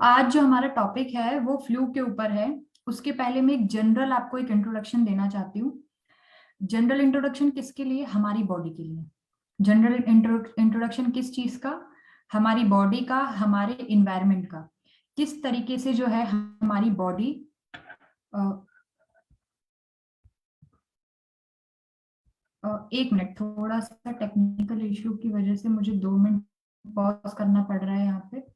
आज जो हमारा टॉपिक है वो फ्लू के ऊपर है। उसके पहले मैं एक जनरल आपको एक इंट्रोडक्शन देना चाहती हूँ। जनरल इंट्रोडक्शन किसके लिए? हमारी बॉडी के लिए। जनरल इंट्रोडक्शन किस चीज का? हमारी बॉडी का, हमारे इन्वायरमेंट का। किस तरीके से जो है हमारी बॉडी, एक मिनट, थोड़ा सा टेक्निकल इश्यू की वजह से मुझे 2 मिनट पॉज करना पड़ रहा है यहाँ पे।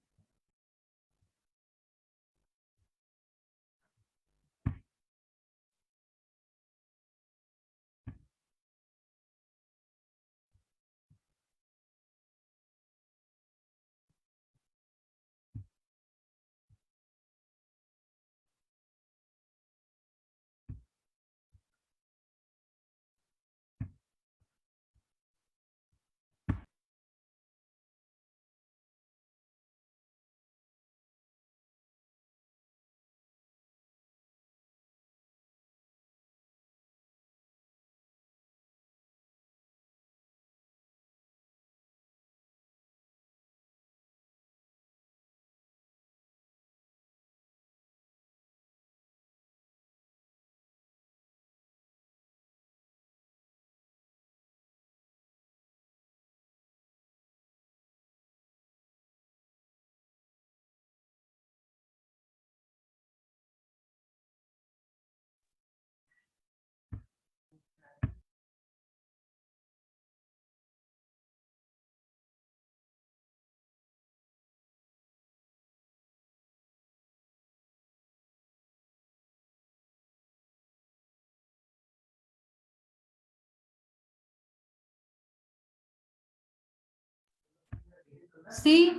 सी,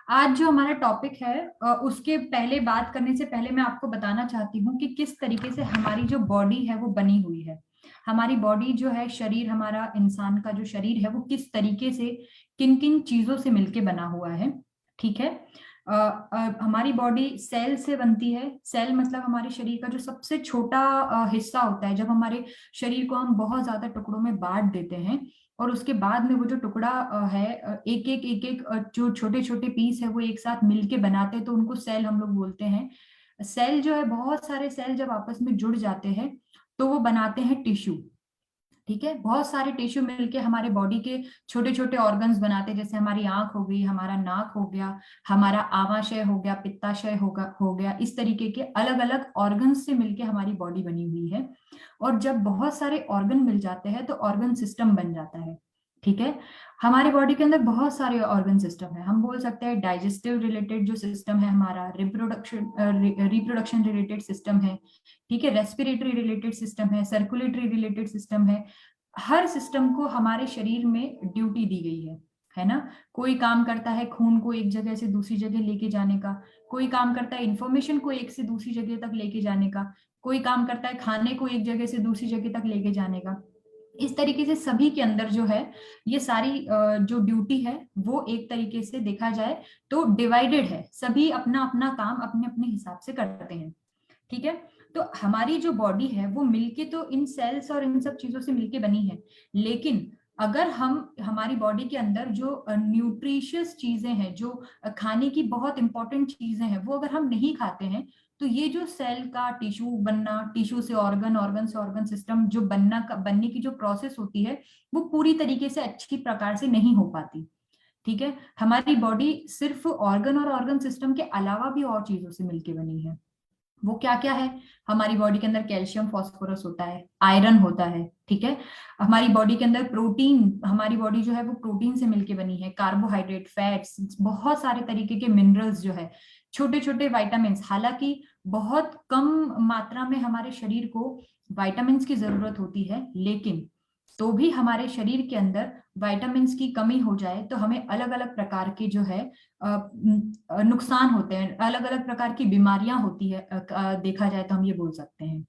आज जो हमारा टॉपिक है, उसके पहले बात करने से पहले मैं आपको बताना चाहती हूँ कि किस तरीके से हमारी जो बॉडी है वो बनी हुई है। हमारी बॉडी जो है, शरीर, हमारा इंसान का जो शरीर है वो किस तरीके से, किन किन चीजों से मिलके बना हुआ है। ठीक है। हमारी बॉडी सेल से बनती है। सेल मतलब हमारे शरीर का जो सबसे छोटा हिस्सा होता है। जब हमारे शरीर को हम बहुत ज्यादा टुकड़ों में बांट देते हैं और उसके बाद में वो जो टुकड़ा है, एक एक जो छोटे छोटे पीस है वो एक साथ मिलके बनाते हैं, तो उनको सेल हम लोग बोलते हैं। सेल जो है, बहुत सारे सेल जब आपस में जुड़ जाते हैं तो वो बनाते हैं टिश्यू। ठीक है। बहुत सारे टिश्यू मिलके हमारे बॉडी के छोटे छोटे ऑर्गन्स बनाते हैं, जैसे हमारी आंख हो गई, हमारा नाक हो गया, हमारा आमाशय हो गया, पित्ताशय हो गया। इस तरीके के अलग अलग ऑर्गन्स से मिलके हमारी बॉडी बनी हुई है। और जब बहुत सारे ऑर्गन मिल जाते हैं तो ऑर्गन सिस्टम बन जाता है। ठीक है। हमारी बॉडी के अंदर बहुत सारे ऑर्गन सिस्टम है। हम बोल सकते हैं डाइजेस्टिव रिलेटेड जो सिस्टम है हमारा, रिप्रोडक्शन रिलेटेड सिस्टम है। ठीक है। रेस्पिरेटरी रिलेटेड सिस्टम है, सर्कुलेटरी रिलेटेड सिस्टम है। हर सिस्टम को हमारे शरीर में ड्यूटी दी गई है ना। कोई काम करता है खून को एक जगह से दूसरी जगह लेके जाने का, कोई काम करता है इंफॉर्मेशन को एक से दूसरी जगह तक लेके जाने का, कोई काम करता है खाने को एक जगह से दूसरी जगह तक लेके जाने का। इस तरीके से सभी के अंदर जो है, ये सारी जो ड्यूटी है वो एक तरीके से देखा जाए तो डिवाइडेड है। सभी अपना अपना काम अपने अपने हिसाब से करते हैं। ठीक है। तो हमारी जो बॉडी है वो मिलके तो इन सेल्स और इन सब चीजों से मिलके बनी है। लेकिन अगर हम, हमारी बॉडी के अंदर जो न्यूट्रिशियस चीजें हैं, जो खाने की बहुत इंपॉर्टेंट चीजें हैं, वो अगर हम नहीं खाते हैं तो ये जो सेल का टिश्यू बनना, टिश्यू से ऑर्गन, ऑर्गन से ऑर्गन सिस्टम जो बनने की जो प्रोसेस होती है वो पूरी तरीके से अच्छी प्रकार से नहीं हो पाती। ठीक है। हमारी बॉडी सिर्फ ऑर्गन और ऑर्गन सिस्टम के अलावा भी और चीजों से मिलके बनी है। वो क्या क्या है? हमारी बॉडी के अंदर कैल्शियम, फॉस्फोरस होता है, आयरन होता है। ठीक है। हमारी बॉडी के अंदर प्रोटीन, हमारी बॉडी जो है वो प्रोटीन से मिलके बनी है, कार्बोहाइड्रेट, फैट्स, बहुत सारे तरीके के मिनरल्स जो है, छोटे छोटे विटामिन्स। हालांकि बहुत कम मात्रा में हमारे शरीर को विटामिन्स की जरूरत होती है, लेकिन तो भी हमारे शरीर के अंदर विटामिन्स की कमी हो जाए तो हमें अलग अलग प्रकार के जो है नुकसान होते हैं, अलग अलग प्रकार की बीमारियां होती है। देखा जाए तो हम ये बोल सकते हैं।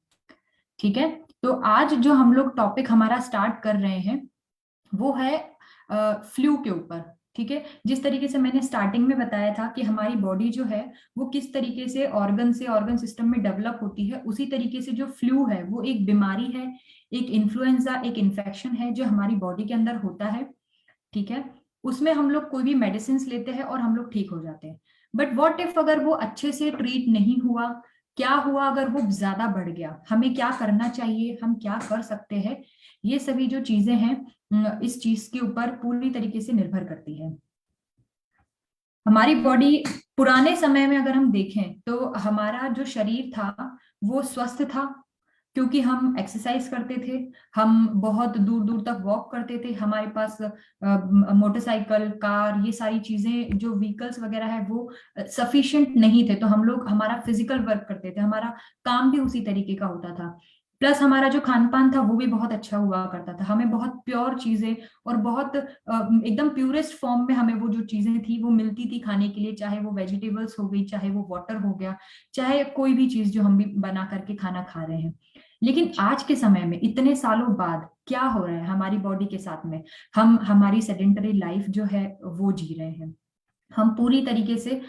ठीक है। तो आज जो हम लोग टॉपिक हमारा स्टार्ट कर रहे हैं वो है फ्लू के ऊपर। ठीक है। जिस तरीके से मैंने स्टार्टिंग में बताया था कि हमारी बॉडी जो है वो किस तरीके से ऑर्गन सिस्टम में डेवलप होती है, उसी तरीके से जो फ्लू है वो एक बीमारी है, एक इन्फ्लुएंजा, एक इन्फेक्शन है जो हमारी बॉडी के अंदर होता है। ठीक है। उसमें हम लोग कोई भी मेडिसिन लेते हैं और हम लोग ठीक हो जाते हैं। बट व्हाट इफ अगर वो अच्छे से ट्रीट नहीं हुआ, क्या हुआ अगर वो ज्यादा बढ़ गया, हमें क्या करना चाहिए, हम क्या कर सकते हैं। ये सभी जो चीजें हैं इस चीज के ऊपर पूरी तरीके से निर्भर करती है। हमारी बॉडी, पुराने समय में अगर हम देखें तो हमारा जो शरीर था वो स्वस्थ था, क्योंकि हम एक्सरसाइज करते थे, हम बहुत दूर दूर तक वॉक करते थे, हमारे पास मोटरसाइकिल, कार, ये सारी चीजें जो व्हीकल्स वगैरह है वो सफिशिएंट नहीं थे, तो हम लोग हमारा फिजिकल वर्क करते थे, हमारा काम भी उसी तरीके का होता था। प्लस हमारा जो खान पान था वो भी बहुत अच्छा हुआ करता था, हमें बहुत प्योर चीजें और बहुत एकदम प्यूरेस्ट फॉर्म में हमें वो जो चीजें थी वो मिलती थी खाने के लिए, चाहे वो वेजिटेबल्स हो गई, चाहे वो वाटर हो गया, चाहे कोई भी चीज जो हम भी बना करके खाना खा रहे हैं। लेकिन आज के समय में इतने सालों बाद क्या हो रहा है हमारी बॉडी के साथ में, हम हमारी सेडेंटरी लाइफ जो है वो जी रहे हैं। हम पूरी तरीके से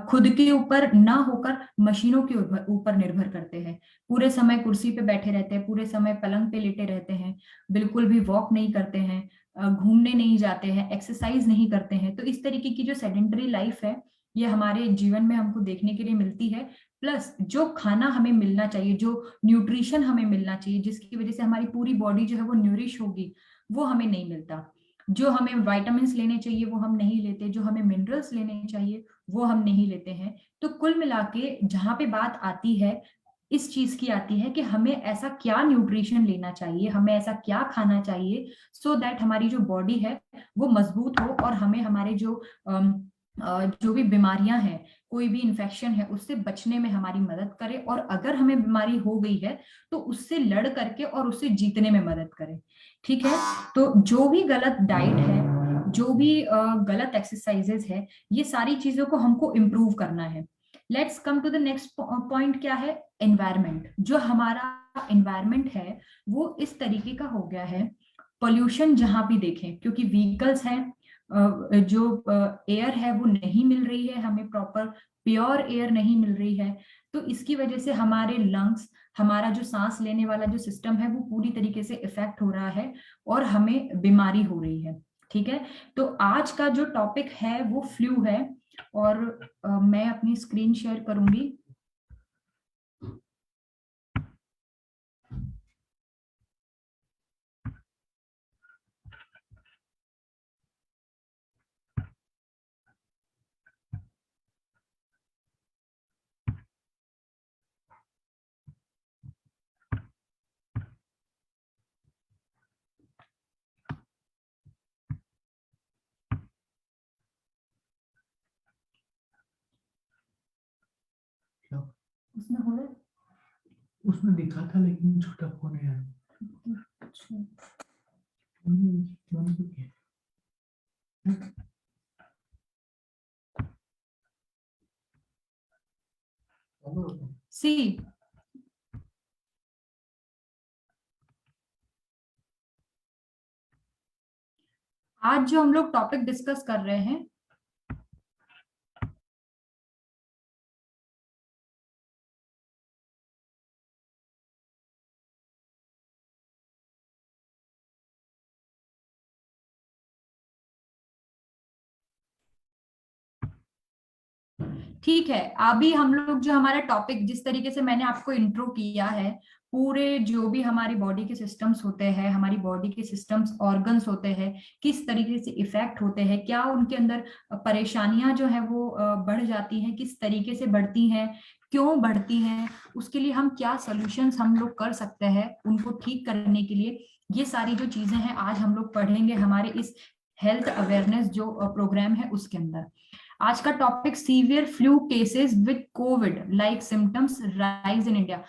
खुद के ऊपर ना होकर मशीनों के ऊपर निर्भर करते हैं, पूरे समय कुर्सी पे बैठे रहते हैं, पूरे समय पलंग पे लेटे रहते हैं, बिल्कुल भी वॉक नहीं करते हैं, घूमने नहीं जाते हैं, एक्सरसाइज नहीं करते हैं। तो इस तरीके की जो सेडेंटरी लाइफ है ये हमारे जीवन में हमको देखने के लिए मिलती है। प्लस जो खाना हमें मिलना चाहिए, जो न्यूट्रिशन हमें मिलना चाहिए जिसकी वजह से हमारी पूरी बॉडी जो है वो न्यूरिश होगी, वो हमें नहीं मिलता। जो हमें वाइटामिन लेने चाहिए वो हम नहीं लेते, जो हमें मिनरल्स लेने चाहिए वो हम नहीं लेते हैं। तो कुल मिला के जहां पे बात आती है इस चीज की आती है कि हमें ऐसा क्या न्यूट्रिशन लेना चाहिए, हमें ऐसा क्या खाना चाहिए सो दैट हमारी जो बॉडी है वो मजबूत हो और हमें हमारे जो भी बीमारियां हैं, कोई भी इन्फेक्शन है उससे बचने में हमारी मदद करे, और अगर हमें बीमारी हो गई है तो उससे लड़ करके और उससे जीतने में मदद करे। ठीक है। तो जो भी गलत डाइट है, जो भी गलत एक्सरसाइजेस है, ये सारी चीजों को हमको इम्प्रूव करना है। Let's come to the next point, क्या है? एनवायरमेंट। जो हमारा एनवायरमेंट है वो इस तरीके का हो गया है, पोल्यूशन जहां भी देखें, क्योंकि व्हीकल्स हैं, जो एयर है वो नहीं मिल रही है हमें, प्रॉपर प्योर एयर नहीं मिल रही है। तो इसकी वजह से हमारे लंग्स, हमारा जो सांस लेने वाला जो सिस्टम है वो पूरी तरीके से इफेक्ट हो रहा है और हमें बीमारी हो रही है। ठीक है। तो आज का जो टॉपिक है वो फ्लू है, और मैं अपनी स्क्रीन शेयर करूंगी। क्या उसमें हो रहा है? उसमें दिखा था लेकिन छोटा फोन है यार। अच्छा। बंद तो किया। सी, आज जो हम लोग टॉपिक डिस्कस कर रहे हैं, ठीक है, अभी हम लोग जो हमारा टॉपिक, जिस तरीके से मैंने आपको इंट्रो किया है, पूरे जो भी हमारी बॉडी के सिस्टम्स होते हैं, हमारी बॉडी के सिस्टम्स ऑर्गन्स होते हैं, किस तरीके से इफेक्ट होते हैं, क्या उनके अंदर परेशानियां जो है वो बढ़ जाती हैं, किस तरीके से बढ़ती हैं, क्यों बढ़ती हैं, उसके लिए हम क्या सोल्यूशंस हम लोग कर सकते हैं उनको ठीक करने के लिए, ये सारी जो चीजें हैं आज हम लोग पढ़ेंगे हमारे इस हेल्थ अवेयरनेस जो प्रोग्राम है उसके अंदर। आज का topic severe flu cases with Covid like symptoms rise in India.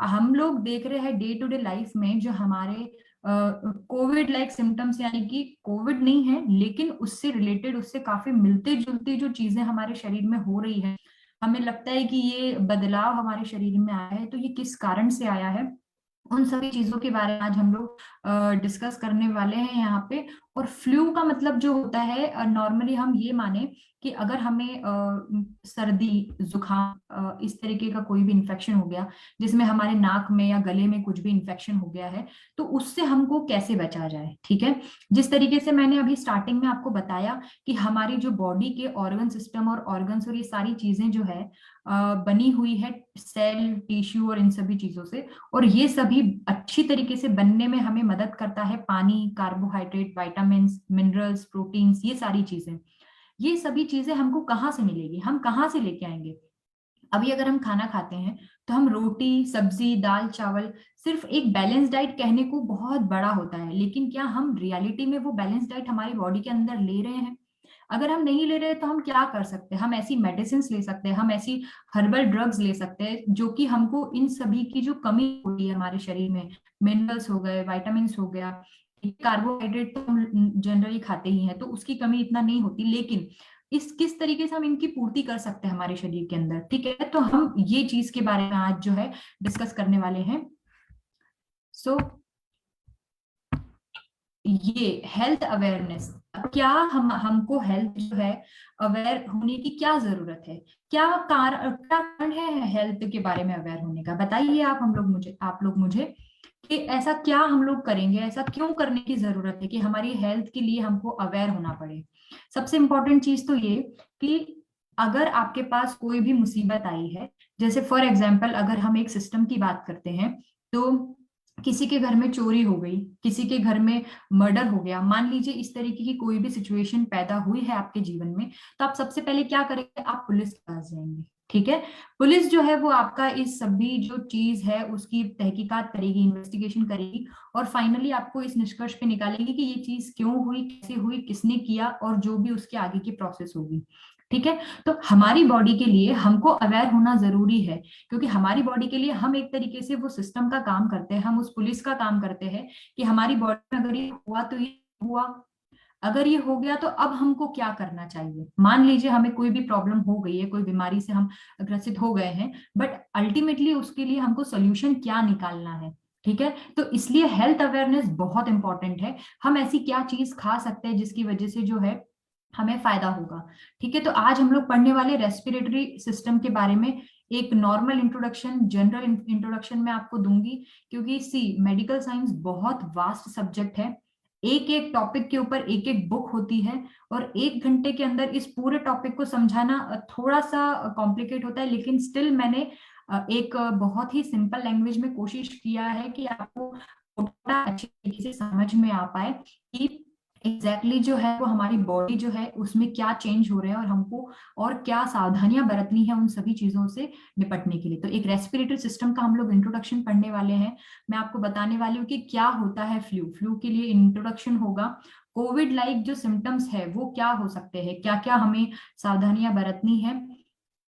हम लोग देख रहे हैं डे टू डे लाइफ में जो हमारे कोविड लाइक सिम्टम्स, यानी कि कोविड नहीं है लेकिन उससे रिलेटेड, उससे काफी मिलते जुलती जो चीजें हमारे शरीर में हो रही है, हमें लगता है कि ये बदलाव हमारे शरीर में आया है, तो ये किस कारण से आया है, उन सभी चीजों के बारे में आज हम लोग डिस्कस करने वाले हैं यहाँ पे। और फ्लू का मतलब जो होता है, नॉर्मली हम ये माने कि अगर हमें सर्दी, जुकाम, इस तरीके का कोई भी इन्फेक्शन हो गया, जिसमें हमारे नाक में या गले में कुछ भी इन्फेक्शन हो गया है, तो उससे हमको कैसे बचा जाए। ठीक है, जिस तरीके से मैंने अभी स्टार्टिंग में आपको बताया कि हमारी जो बॉडी के ऑर्गन सिस्टम और ऑर्गन्स और ये सारी चीजें जो है बनी हुई है सेल, टिश्यू और इन सभी चीजों से, और ये सभी अच्छी तरीके से बनने में हमें मदद करता है पानी, कार्बोहाइड्रेट, विटामिन्स, मिनरल्स, प्रोटीन्स, ये सारी चीजें। ये सभी चीजें हमको कहाँ से मिलेगी, हम कहाँ से लेके आएंगे। अभी अगर हम खाना खाते हैं तो हम रोटी, सब्जी, दाल, चावल, सिर्फ एक बैलेंस डाइट कहने को बहुत बड़ा होता है, लेकिन क्या हम रियलिटी में वो बैलेंस डाइट हमारी बॉडी के अंदर ले रहे हैं। अगर हम नहीं ले रहे तो हम क्या कर सकते हैं, हम ऐसी मेडिसिन ले सकते हैं, हम ऐसी हर्बल ड्रग्स ले सकते हैं जो कि हमको इन सभी की जो कमी होती है हमारे शरीर में, मिनरल्स हो गए, विटामिन्स हो गया, कार्बोहाइड्रेट तो हम जनरली खाते ही हैं तो उसकी कमी इतना नहीं होती, लेकिन इस किस तरीके से हम इनकी पूर्ति कर सकते हैं हमारे शरीर के अंदर। ठीक है, तो हम ये चीज के बारे में आज जो है डिस्कस करने वाले हैं। सो ये हेल्थ अवेयरनेस, क्या हमको हेल्थ जो है अवेयर होने की क्या जरूरत है, क्या कारण है हेल्थ के बारे में अवेयर होने का, बताइए आप लोग मुझे कि ऐसा क्या हम लोग करेंगे, ऐसा क्यों करने की जरूरत है कि हमारी हेल्थ के लिए हमको अवेयर होना पड़े। सबसे इंपॉर्टेंट चीज तो ये कि अगर आपके पास कोई भी मुसीबत आई है, जैसे फॉर एग्जाम्पल अगर हम एक सिस्टम की बात करते हैं, तो किसी के घर में चोरी हो गई, किसी के घर में मर्डर हो गया, मान लीजिए इस तरीके की कोई भी सिचुएशन पैदा हुई है आपके जीवन में, तो आप सबसे पहले क्या करेंगे, आप पुलिस के पास जाएंगे। ठीक है, पुलिस जो है वो आपका इस सभी जो चीज है उसकी तहकीकात करेगी, इन्वेस्टिगेशन करेगी, और फाइनली आपको इस निष्कर्ष पे निकालेगी कि ये चीज क्यों हुई, कैसे हुई, किसने किया, और जो भी उसके आगे की प्रोसेस होगी। ठीक है, तो हमारी बॉडी के लिए हमको अवेयर होना जरूरी है, क्योंकि हमारी बॉडी के लिए हम एक तरीके से वो सिस्टम का काम करते हैं, हम उस पुलिस का काम करते हैं कि हमारी बॉडी में अगर ये हुआ तो ये हुआ, अगर ये हो गया तो अब हमको क्या करना चाहिए। मान लीजिए हमें कोई भी प्रॉब्लम हो गई है, कोई बीमारी से हम ग्रसित हो गए हैं, बट अल्टीमेटली उसके लिए हमको सोल्यूशन क्या निकालना है। ठीक है, तो इसलिए हेल्थ अवेयरनेस बहुत इंपॉर्टेंट है। हम ऐसी क्या चीज खा सकते हैं जिसकी वजह से जो है हमें फायदा होगा। ठीक है, तो आज हम लोग पढ़ने वाले रेस्पिरेटरी सिस्टम के बारे में एक नॉर्मल इंट्रोडक्शन, जनरल इंट्रोडक्शन मैं आपको दूंगी, क्योंकि सी मेडिकल साइंस बहुत वास्ट सब्जेक्ट है, एक एक टॉपिक के ऊपर एक एक बुक होती है, और 1 घंटे के अंदर इस पूरे टॉपिक को समझाना थोड़ा सा कॉम्प्लिकेट होता है, लेकिन स्टिल मैंने एक बहुत ही सिंपल लैंग्वेज में कोशिश किया है कि आपको थोड़ा अच्छे तरीके से समझ में आ पाए कि एग्जैक्टली जो है वो हमारी बॉडी जो है उसमें क्या चेंज हो रहे हैं, और हमको और क्या सावधानियां बरतनी है उन सभी चीजों से निपटने के लिए। तो एक रेस्पिरेटरी सिस्टम का हम लोग इंट्रोडक्शन पढ़ने वाले हैं। मैं आपको बताने वाली हूँ कि क्या होता है फ्लू, फ्लू के लिए इंट्रोडक्शन होगा, कोविड लाइक जो सिम्टम्स है वो क्या हो सकते हैं, क्या क्या हमें सावधानियां बरतनी है।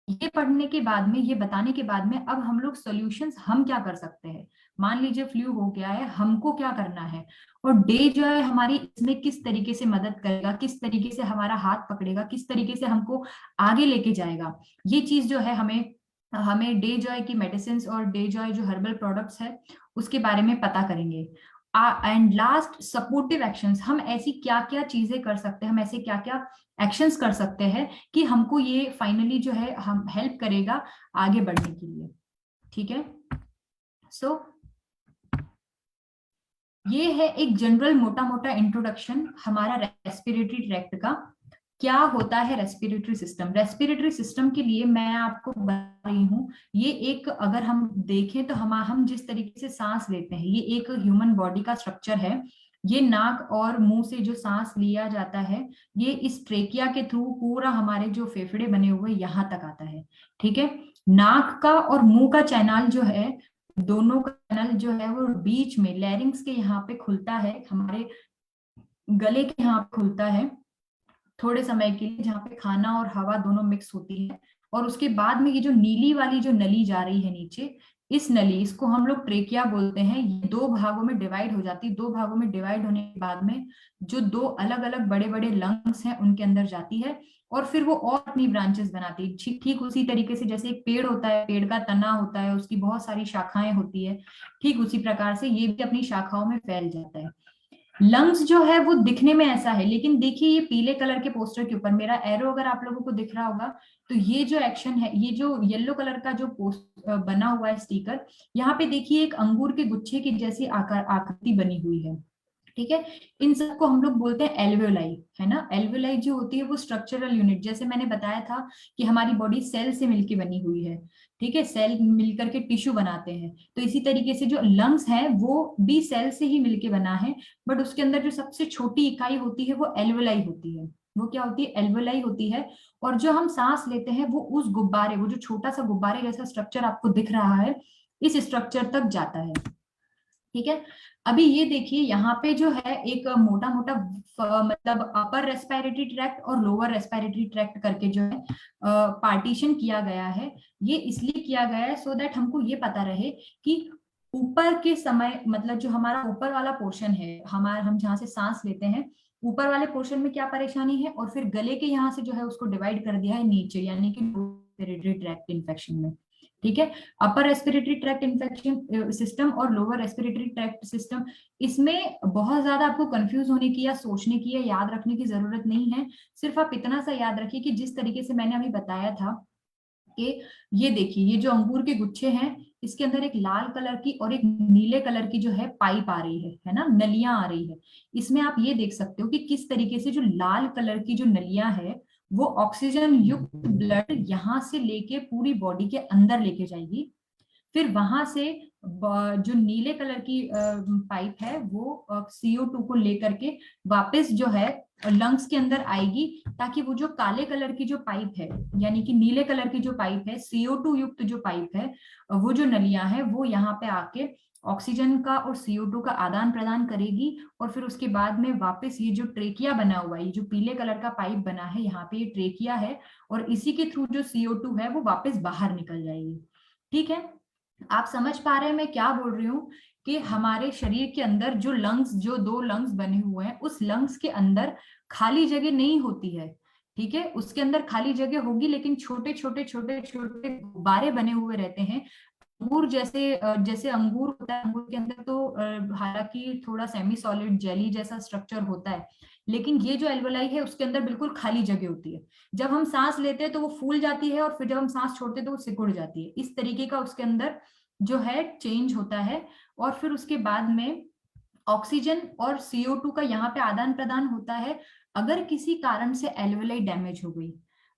ये पढ़ने के बाद में, ये बताने के बाद में अब हम लोग सॉल्यूशंस हम क्या कर सकते हैं। मान लीजिए फ्लू हो गया है, हमको क्या करना है, और डे जो है हमारी इसमें किस तरीके से मदद करेगा, किस तरीके से हमारा हाथ पकड़ेगा, किस तरीके से हमको आगे लेके जाएगा। ये चीज जो है हमें हमें डे जॉय की मेडिसिन और डे जॉय जो हर्बल प्रोडक्ट्स है उसके बारे में पता करेंगे। एंड लास्ट, सपोर्टिव एक्शंस, हम ऐसी क्या क्या चीजें कर सकते हैं, हम ऐसे क्या क्या एक्शंस कर सकते हैं कि हमको ये फाइनली जो है हम हेल्प करेगा आगे बढ़ने के लिए। ठीक है, सो ये है एक जनरल मोटा मोटा इंट्रोडक्शन हमारा रेस्पिरेटरी ट्रैक्ट का। क्या होता है रेस्पिरेटरी सिस्टम, रेस्पिरेटरी सिस्टम के लिए मैं आपको बता रही हूँ, ये एक अगर हम देखें तो हम जिस तरीके से सांस लेते हैं, ये एक ह्यूमन बॉडी का स्ट्रक्चर है। ये नाक और मुंह से जो सांस लिया जाता है, ये इस ट्रेकिया के थ्रू पूरा हमारे जो फेफड़े बने हुए यहाँ तक आता है। ठीक है, नाक का और मुंह का चैनल जो है, दोनों का चैनल जो है वो बीच में लैरिंग्स के यहाँ पे खुलता है, हमारे गले के यहाँ पे खुलता है थोड़े समय के लिए, जहाँ पे खाना और हवा दोनों मिक्स होती है, और उसके बाद में ये जो नीली वाली जो नली जा रही है नीचे, इस नली, इसको हम लोग ट्रेकिया बोलते हैं, ये 2 भागों में डिवाइड हो जाती है। 2 भागों में डिवाइड होने के बाद में जो 2 अलग अलग बड़े बड़े लंग्स हैं उनके अंदर जाती है, और फिर वो और अपनी ब्रांचेस बनाती है। ठीक ठीक उसी तरीके से जैसे एक पेड़ होता है, पेड़ का तना होता है, उसकी बहुत सारी शाखाएं होती है, ठीक उसी प्रकार से ये भी अपनी शाखाओं में फैल जाता है। लंग्स जो है वो दिखने में ऐसा है, लेकिन देखिए ये पीले कलर के पोस्टर के ऊपर मेरा एरो अगर आप लोगों को दिख रहा होगा, तो ये जो एक्शन है, ये जो येलो कलर का जो पोस्ट बना हुआ है स्टिकर, यहाँ पे देखिए एक अंगूर के गुच्छे की जैसी आकार आकृति बनी हुई है। ठीक है, इन सबको हम लोग बोलते हैं एल्वेओलाई, है ना। एल्वेओलाई जो होती है वो स्ट्रक्चरल यूनिट, जैसे मैंने बताया था कि हमारी बॉडी सेल से मिलके बनी हुई है। ठीक है, सेल मिलकर के टिश्यू बनाते हैं, तो इसी तरीके से जो लंग्स है वो भी सेल से ही मिलके बना है। बट उसके अंदर जो सबसे छोटी इकाई होती है वो एल्वेओलाई होती है। वो क्या होती है? एल्वेओलाई होती है। और जो हम सांस लेते हैं वो उस गुब्बारे, वो जो छोटा सा गुब्बारे जैसा स्ट्रक्चर आपको दिख रहा है, इस स्ट्रक्चर तक जाता है। ठीक है, अभी ये देखिए यहाँ पे जो है एक मोटा मोटा मतलब अपर रेस्पिरेटरी ट्रैक्ट और लोअर रेस्पिरेटरी ट्रैक्ट करके जो है पार्टीशन किया गया है। ये इसलिए किया गया है सो दैट हमको ये पता रहे कि ऊपर के समय, मतलब जो हमारा ऊपर वाला पोर्शन है, हमारा हम जहाँ से सांस लेते हैं, ऊपर वाले पोर्शन में क्या परेशानी है, और फिर गले के यहाँ से जो है उसको डिवाइड कर दिया है नीचे, यानी कि रेस्पिरेटरी ट्रैक्ट इन्फेक्शन में। ठीक है, upper respiratory tract infection system और लोअर रेस्पिरेटरी ट्रैक्ट सिस्टम, इसमें बहुत ज्यादा आपको कंफ्यूज होने की या सोचने की या याद रखने की जरूरत नहीं है। सिर्फ आप इतना सा याद रखिए कि जिस तरीके से मैंने अभी बताया था कि ये देखिए ये जो अंगूर के गुच्छे हैं, इसके अंदर एक लाल कलर की और एक नीले कलर की जो है पाइप आ रही है ना, नलियां आ रही है। इसमें आप ये देख सकते हो कि किस तरीके से जो लाल कलर की जो नलियां है वो ऑक्सीजन युक्त ब्लड यहाँ से लेके पूरी बॉडी के अंदर लेके जाएगी। फिर वहां से जो नीले कलर की पाइप है वो CO2 को लेकर के वापस जो है लंग्स के अंदर आएगी, ताकि वो जो काले कलर की जो पाइप है, यानी कि नीले कलर की जो पाइप है, CO2 युक्त जो पाइप है, वो जो नलियां है वो यहाँ पे आके ऑक्सीजन का और CO2 का आदान प्रदान करेगी। और फिर उसके बाद में वापस ये जो ट्रेकिया बना हुआ है, ये जो पीले कलर का पाइप बना है, यहाँ पे ये ट्रेकिया है, और इसी के थ्रू जो CO2 है वो वापस बाहर निकल जाएगी। ठीक है, आप समझ पा रहे हैं मैं क्या बोल रही हूँ? कि हमारे शरीर के अंदर जो लंग्स, जो दो लंग्स बने हुए हैं, उस लंग्स के अंदर खाली जगह नहीं होती है। ठीक है, उसके अंदर खाली जगह होगी, लेकिन छोटे छोटे छोटे छोटे गुब्बारे बने हुए रहते हैं। अंगूर जैसे जैसे अंगूर होता है, अंगूर के अंदर तो हालांकि थोड़ा सेमी सॉलिड जेली जैसा स्ट्रक्चर होता है, लेकिन ये जो एल्वेलाई है उसके अंदर बिल्कुल खाली जगह होती है। जब हम सांस लेते हैं तो वो फूल जाती है, और फिर जब हम सांस छोड़ते हैं तो वो सिकुड़ जाती है। इस तरीके का उसके अंदर जो है चेंज होता है। और फिर उसके बाद में ऑक्सीजन और CO2 का यहाँ पे आदान प्रदान होता है। अगर किसी कारण से एल्वेलाई डैमेज हो गई,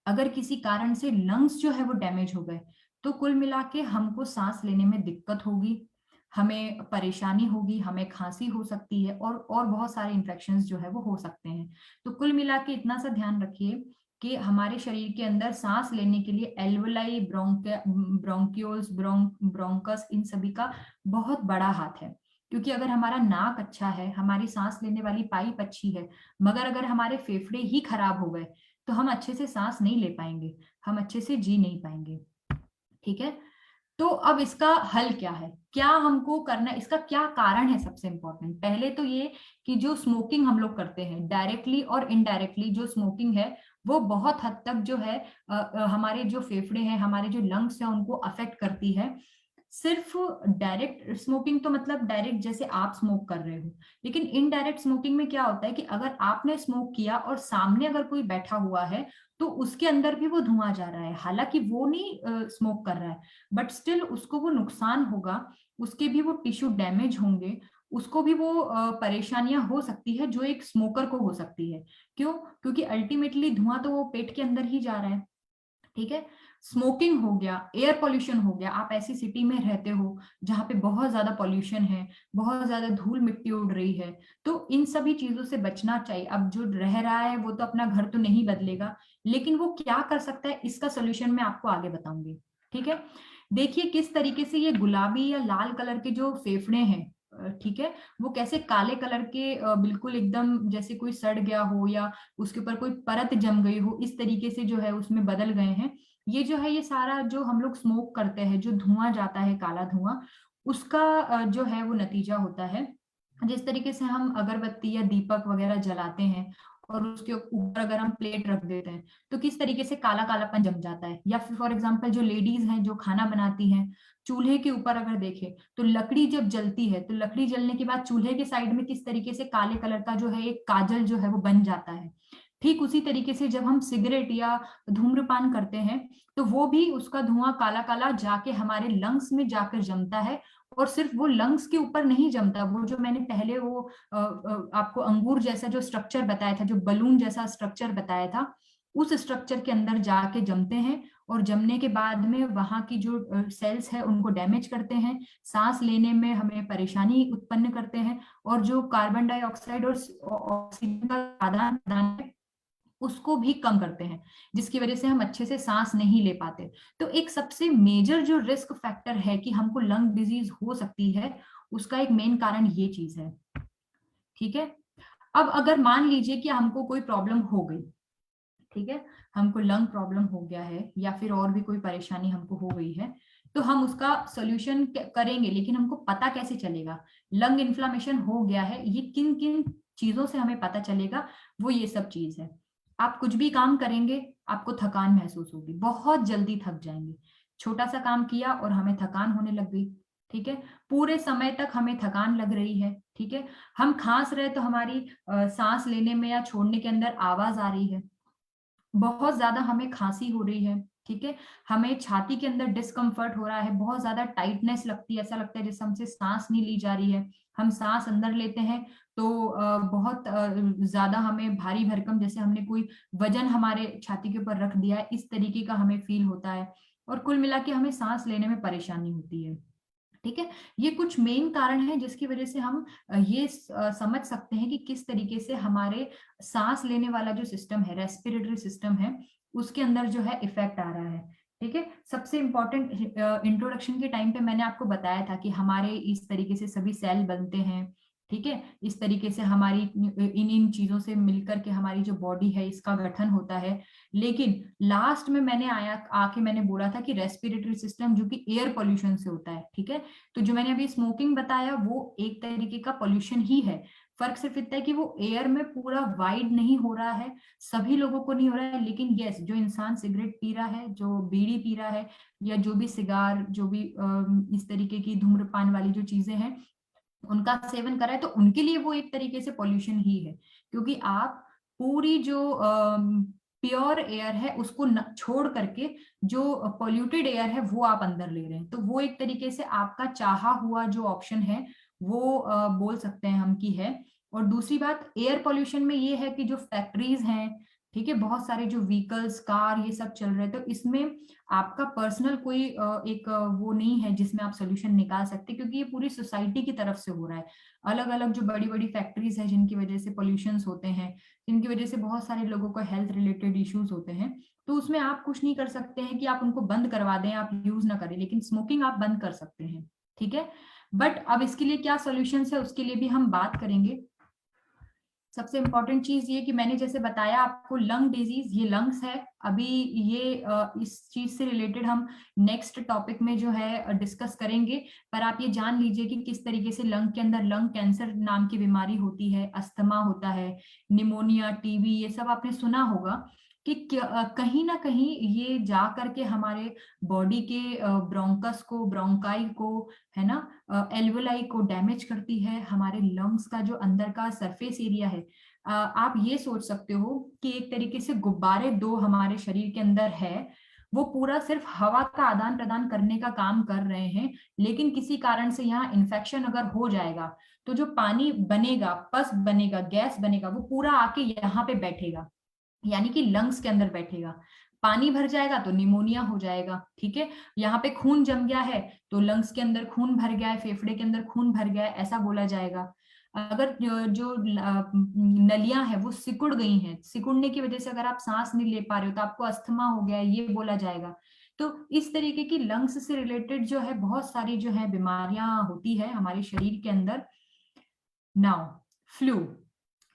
अगर किसी कारण से लंग्स जो है वो डैमेज हो गए, तो कुल मिला के हमको सांस लेने में दिक्कत होगी, हमें परेशानी होगी, हमें खांसी हो सकती है, और बहुत सारे इन्फेक्शंस जो है वो हो सकते हैं। तो कुल मिला के इतना सा ध्यान रखिए कि हमारे शरीर के अंदर सांस लेने के लिए एल्वेलाई, ब्रोंकियोल्स, ब्रोंकस, इन सभी का बहुत बड़ा हाथ है। क्योंकि अगर हमारा नाक अच्छा है, हमारी सांस लेने वाली पाइप अच्छी है, मगर अगर हमारे फेफड़े ही खराब हो गए, तो हम अच्छे से सांस नहीं ले पाएंगे, हम अच्छे से जी नहीं पाएंगे। ठीक है, तो अब इसका हल क्या है, क्या हमको करना है, इसका क्या कारण है? सबसे इंपॉर्टेंट पहले तो ये कि जो स्मोकिंग हम लोग करते हैं डायरेक्टली और इनडायरेक्टली, जो स्मोकिंग है वो बहुत हद तक जो है हमारे जो फेफड़े हैं, हमारे जो लंग्स हैं, उनको अफेक्ट करती है। सिर्फ डायरेक्ट स्मोकिंग तो मतलब डायरेक्ट जैसे आप स्मोक कर रहे हो, लेकिन इनडायरेक्ट स्मोकिंग में क्या होता है कि अगर आपने स्मोक किया और सामने अगर कोई बैठा हुआ है, तो उसके अंदर भी वो धुआं जा रहा है, हालांकि वो नहीं स्मोक कर रहा है, बट स्टिल उसको वो नुकसान होगा, उसके भी वो टिश्यू डैमेज होंगे, उसको भी वो परेशानियां हो सकती है जो एक स्मोकर को हो सकती है। क्यों? क्योंकि अल्टीमेटली धुआं तो वो पेट के अंदर ही जा रहा है। ठीक है, स्मोकिंग हो गया, एयर पोल्यूशन हो गया, आप ऐसी सिटी में रहते हो जहां पे बहुत ज्यादा पोल्यूशन है, बहुत ज्यादा धूल मिट्टी उड़ रही है, तो इन सभी चीजों से बचना चाहिए। अब जो रह रहा है वो तो अपना घर तो नहीं बदलेगा, लेकिन वो क्या कर सकता है, इसका सोल्यूशन मैं आपको आगे बताऊंगी। ठीक है, देखिए किस तरीके से ये गुलाबी या लाल कलर के जो फेफड़े हैं, ठीक है, वो कैसे काले कलर के बिल्कुल एकदम जैसे कोई सड़ गया हो या उसके ऊपर कोई परत जम गई हो, इस तरीके से जो है उसमें बदल गए हैं। ये जो है, ये सारा जो हम लोग स्मोक करते हैं, जो धुआं जाता है, काला धुआं, उसका जो है वो नतीजा होता है। जिस तरीके से हम अगरबत्ती या दीपक वगैरह जलाते हैं और उसके ऊपर अगर हम प्लेट रख देते हैं तो किस तरीके से काला कालापन जम जाता है। या फिर फॉर एग्जाम्पल जो लेडीज हैं जो खाना बनाती हैं, चूल्हे के ऊपर अगर देखें तो लकड़ी जब जलती है तो लकड़ी जलने के बाद चूल्हे के साइड में किस तरीके से काले कलर का जो है एक काजल जो है वो बन जाता है। ठीक उसी तरीके से जब हम सिगरेट या धूम्रपान करते हैं तो वो भी उसका धुआं काला काला जाके हमारे लंग्स में जाकर जमता है। और सिर्फ वो लंग्स के ऊपर नहीं जमता, वो जो मैंने पहले वो आपको अंगूर जैसा जो स्ट्रक्चर बताया था, जो बलून जैसा स्ट्रक्चर बताया था, उस स्ट्रक्चर के अंदर जाके जमते हैं। और जमने के बाद में वहां की जो सेल्स है उनको डैमेज करते हैं, सांस लेने में हमें परेशानी उत्पन्न करते हैं, और जो कार्बन डाइऑक्साइड और ऑक्सीजन का आदान प्रदान है उसको भी कम करते हैं, जिसकी वजह से हम अच्छे से सांस नहीं ले पाते। तो एक सबसे मेजर जो रिस्क फैक्टर है कि हमको लंग डिजीज हो सकती है, उसका एक मेन कारण ये चीज है। ठीक है। अब अगर मान लीजिए कि हमको कोई प्रॉब्लम हो गई, ठीक है, हमको लंग प्रॉब्लम हो गया है या फिर और भी कोई परेशानी हमको हो गई है, तो हम उसका सोल्यूशन करेंगे, लेकिन हमको पता कैसे चलेगा लंग इन्फ्लामेशन हो गया है, ये किन किन चीजों से हमें पता चलेगा? वो ये सब चीज है। आप कुछ भी काम करेंगे आपको थकान महसूस होगी, बहुत जल्दी थक जाएंगे। छोटा सा काम किया और हमें थकान होने लग गई, ठीक है, पूरे समय तक हमें थकान लग रही है, ठीक है, हम खांस रहे तो हमारी सांस लेने में या छोड़ने के अंदर आवाज आ रही है, बहुत ज्यादा हमें खांसी हो रही है, ठीक है, हमें छाती के अंदर डिस्कम्फर्ट हो रहा है, बहुत ज्यादा टाइटनेस लगती है, ऐसा लगता है जैसे हमसे सांस नहीं ली जा रही है, हम सांस अंदर लेते हैं तो बहुत ज्यादा हमें भारी भरकम, जैसे हमने कोई वजन हमारे छाती के ऊपर रख दिया है, इस तरीके का हमें फील होता है। और कुल मिला के हमें सांस लेने में परेशानी होती है। ठीक है, ये कुछ मेन कारण है जिसकी वजह से हम ये समझ सकते हैं कि किस तरीके से हमारे सांस लेने वाला जो सिस्टम है, रेस्पिरेटरी सिस्टम है, उसके अंदर जो है इफेक्ट आ रहा है। ठीक है, सबसे इंपॉर्टेंट इंट्रोडक्शन के टाइम पे मैंने आपको बताया था कि हमारे इस तरीके से सभी सेल बनते हैं। ठीक है, इस तरीके से हमारी इन इन चीजों से मिलकर के हमारी जो बॉडी है इसका गठन होता है। लेकिन लास्ट में मैंने आके मैंने बोला था कि रेस्पिरेटरी सिस्टम जो कि एयर पोल्यूशन से होता है, ठीक है, तो जो मैंने अभी स्मोकिंग बताया वो एक तरीके का पोल्यूशन ही है। फर्क सिर्फ इतना है कि वो एयर में पूरा वाइड नहीं हो रहा है, सभी लोगों को नहीं हो रहा है, लेकिन यस, जो इंसान सिगरेट पी रहा है, जो बीड़ी पी रहा है, या जो भी सिगार, जो भी इस तरीके की धूम्रपान वाली जो चीजें हैं उनका सेवन कर रहा है, तो उनके लिए वो एक तरीके से पोल्यूशन ही है। क्योंकि आप पूरी जो प्योर एयर है उसको छोड़ करके जो पोल्यूटेड एयर है वो आप अंदर ले रहे हैं, तो वो एक तरीके से आपका चाहा हुआ जो ऑप्शन है वो बोल सकते हैं हम की है। और दूसरी बात एयर पोल्यूशन में ये है कि जो फैक्ट्रीज हैं, ठीक है, बहुत सारे जो व्हीकल्स, कार, ये सब चल रहे हैं, तो इसमें आपका पर्सनल कोई एक वो नहीं है जिसमें आप सोल्यूशन निकाल सकते, क्योंकि ये पूरी सोसाइटी की तरफ से हो रहा है। अलग अलग जो बड़ी बड़ी फैक्ट्रीज है जिनकी वजह से पोल्यूशन होते हैं, जिनकी वजह से बहुत सारे लोगों को हेल्थ रिलेटेड इश्यूज होते हैं, तो उसमें आप कुछ नहीं कर सकते हैं कि आप उनको बंद करवा दें, आप यूज ना करें, लेकिन स्मोकिंग आप बंद कर सकते हैं। ठीक है, बट अब इसके लिए क्या सोल्यूशन है उसके लिए भी हम बात करेंगे। सबसे इंपॉर्टेंट चीज ये कि मैंने जैसे बताया आपको लंग डिजीज, ये लंग्स है। अभी ये इस चीज से रिलेटेड हम नेक्स्ट टॉपिक में जो है डिस्कस करेंगे, पर आप ये जान लीजिए कि किस तरीके से लंग के अंदर लंग कैंसर नाम की बीमारी होती है, अस्थमा होता है, निमोनिया, टीबी, ये सब आपने सुना होगा कि कहीं ना कहीं ये जा करके हमारे बॉडी के ब्रोंकस को, ब्रोंकाई को, है ना, एल्वोलाई को डैमेज करती है, हमारे लंग्स का जो अंदर का सरफेस एरिया है। आप ये सोच सकते हो कि एक तरीके से गुब्बारे दो हमारे शरीर के अंदर है, वो पूरा सिर्फ हवा का आदान प्रदान करने का काम कर रहे हैं, लेकिन किसी कारण से यहाँ इन्फेक्शन अगर हो जाएगा तो जो पानी बनेगा, पस बनेगा, गैस बनेगा, वो पूरा आके यहाँ पे बैठेगा, यानी कि लंग्स के अंदर बैठेगा। पानी भर जाएगा तो निमोनिया हो जाएगा। ठीक है, यहाँ पे खून जम गया है तो लंग्स के अंदर खून भर गया है, फेफड़े के अंदर खून भर गया है, ऐसा बोला जाएगा। अगर जो नलियां हैं वो सिकुड़ गई हैं, सिकुड़ने की वजह से अगर आप सांस नहीं ले पा रहे हो तो आपको अस्थमा हो गया है, ये बोला जाएगा। तो इस तरीके की लंग्स से रिलेटेड जो है बहुत सारी जो है बीमारियां होती है हमारे शरीर के अंदर। नाउ फ्लू,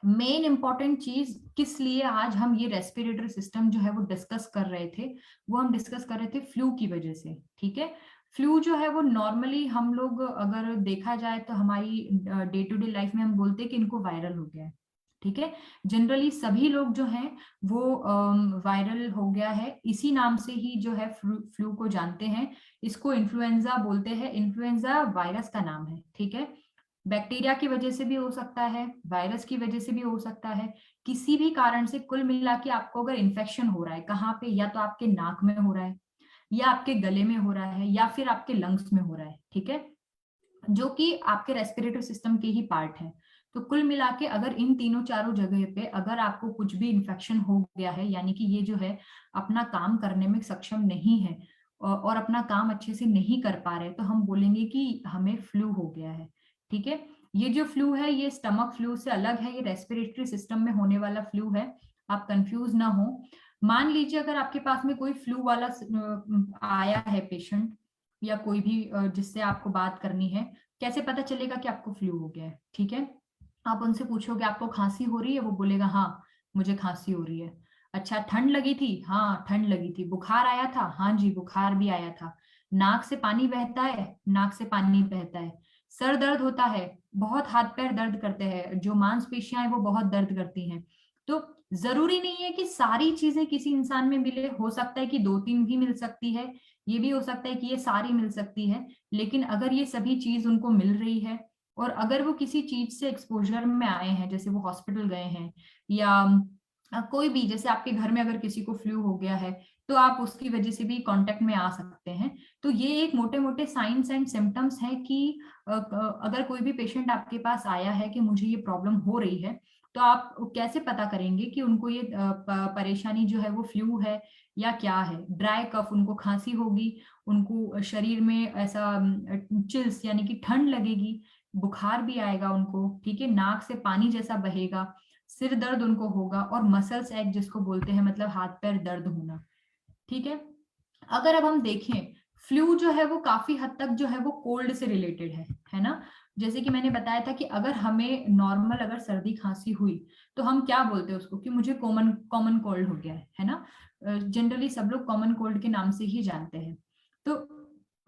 मेन इंपॉर्टेंट चीज किस लिए आज हम ये रेस्पिरेटरी सिस्टम जो है वो डिस्कस कर रहे थे, वो हम डिस्कस कर रहे थे फ्लू की वजह से। ठीक है, फ्लू जो है वो नॉर्मली हम लोग अगर देखा जाए तो हमारी डे टू डे लाइफ में हम बोलते हैं कि इनको वायरल हो गया है। ठीक है। जनरली सभी लोग जो हैं वो वायरल हो गया है इसी नाम से ही जो है फ्लू को जानते हैं। इसको इन्फ्लुएंजा बोलते हैं, इन्फ्लुएंजा वायरस का नाम है, ठीक है। बैक्टीरिया की वजह से भी हो सकता है, वायरस की वजह से भी हो सकता है, किसी भी कारण से। कुल मिला के आपको अगर इन्फेक्शन हो रहा है कहाँ पे, या तो आपके नाक में हो रहा है, या आपके गले में हो रहा है, या फिर आपके लंग्स में हो रहा है, ठीक है, जो कि आपके रेस्पिरेटरी सिस्टम के ही पार्ट है। तो कुल मिला के अगर इन तीनों चारों जगह पे अगर आपको कुछ भी इन्फेक्शन हो गया है, यानी कि ये जो है अपना काम करने में सक्षम नहीं है और अपना काम अच्छे से नहीं कर पा रहे, तो हम बोलेंगे कि हमें फ्लू हो गया है, ठीक है। ये जो फ्लू है ये स्टमक फ्लू से अलग है, ये रेस्पिरेटरी सिस्टम में होने वाला फ्लू है, आप कंफ्यूज ना हो। मान लीजिए अगर आपके पास में कोई फ्लू वाला आया है पेशेंट, या कोई भी जिससे आपको बात करनी है, कैसे पता चलेगा कि आपको फ्लू हो गया है, ठीक है। आप उनसे पूछोगे आपको खांसी हो रही है, वो बोलेगा हाँ मुझे खांसी हो रही है। अच्छा, ठंड लगी थी, हाँ ठंड लगी थी। बुखार आया था, हाँ जी बुखार भी आया था। नाक से पानी बहता है, नाक से पानी बहता है। सर दर्द होता है, बहुत हाथ पैर दर्द करते हैं, जो मांसपेशियां हैं वो बहुत दर्द करती हैं। तो जरूरी नहीं है कि सारी चीजें किसी इंसान में मिले, हो सकता है कि दो तीन भी मिल सकती है, ये भी हो सकता है कि ये सारी मिल सकती है। लेकिन अगर ये सभी चीज उनको मिल रही है, और अगर वो किसी चीज से एक्सपोजर में आए हैं, जैसे वो हॉस्पिटल गए हैं, या कोई भी, जैसे आपके घर में अगर किसी को फ्लू हो गया है, तो आप उसकी वजह से भी कांटेक्ट में आ सकते हैं। तो ये एक मोटे मोटे साइंस एंड सिम्टम्स हैं कि अगर कोई भी पेशेंट आपके पास आया है कि मुझे ये प्रॉब्लम हो रही है, तो आप कैसे पता करेंगे कि उनको ये परेशानी जो है वो फ्लू है या क्या है। ड्राई कफ, उनको खांसी होगी, उनको शरीर में ऐसा चिल्स यानी कि ठंड लगेगी, बुखार भी आएगा उनको, ठीक है, नाक से पानी जैसा बहेगा, सिर दर्द उनको होगा, और मसल्स एक जिसको बोलते हैं, मतलब हाथ पैर दर्द होना, ठीक है। अगर अब हम देखें, फ्लू जो है वो काफी हद तक जो है वो कोल्ड से रिलेटेड है ना। जैसे कि मैंने बताया था कि अगर हमें नॉर्मल अगर सर्दी खांसी हुई, तो हम क्या बोलते हैं उसको, कि मुझे कॉमन कॉमन कोल्ड हो गया है ना। जनरली सब लोग कॉमन कोल्ड के नाम से ही जानते हैं। तो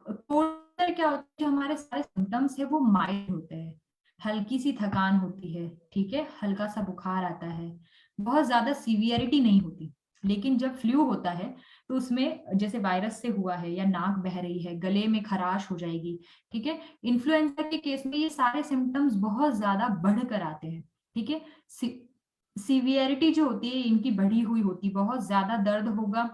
कोल्ड क्या होता है, जो हमारे सारे सिम्टम्स है वो माइल्ड होते हैं, हल्की सी थकान होती है, ठीक है, हल्का सा बुखार आता है, बहुत ज्यादा सीवियरिटी नहीं होती। लेकिन जब फ्लू होता है, तो उसमें जैसे वायरस से हुआ है, या नाक बह रही है, गले में खराश हो जाएगी, ठीक है। इन्फ्लुएंजा के केस में ये सारे सिम्टम्स बहुत ज्यादा बढ़कर आते हैं, ठीक है। सीवियरिटी जो होती है इनकी बढ़ी हुई होती, बहुत ज्यादा दर्द होगा,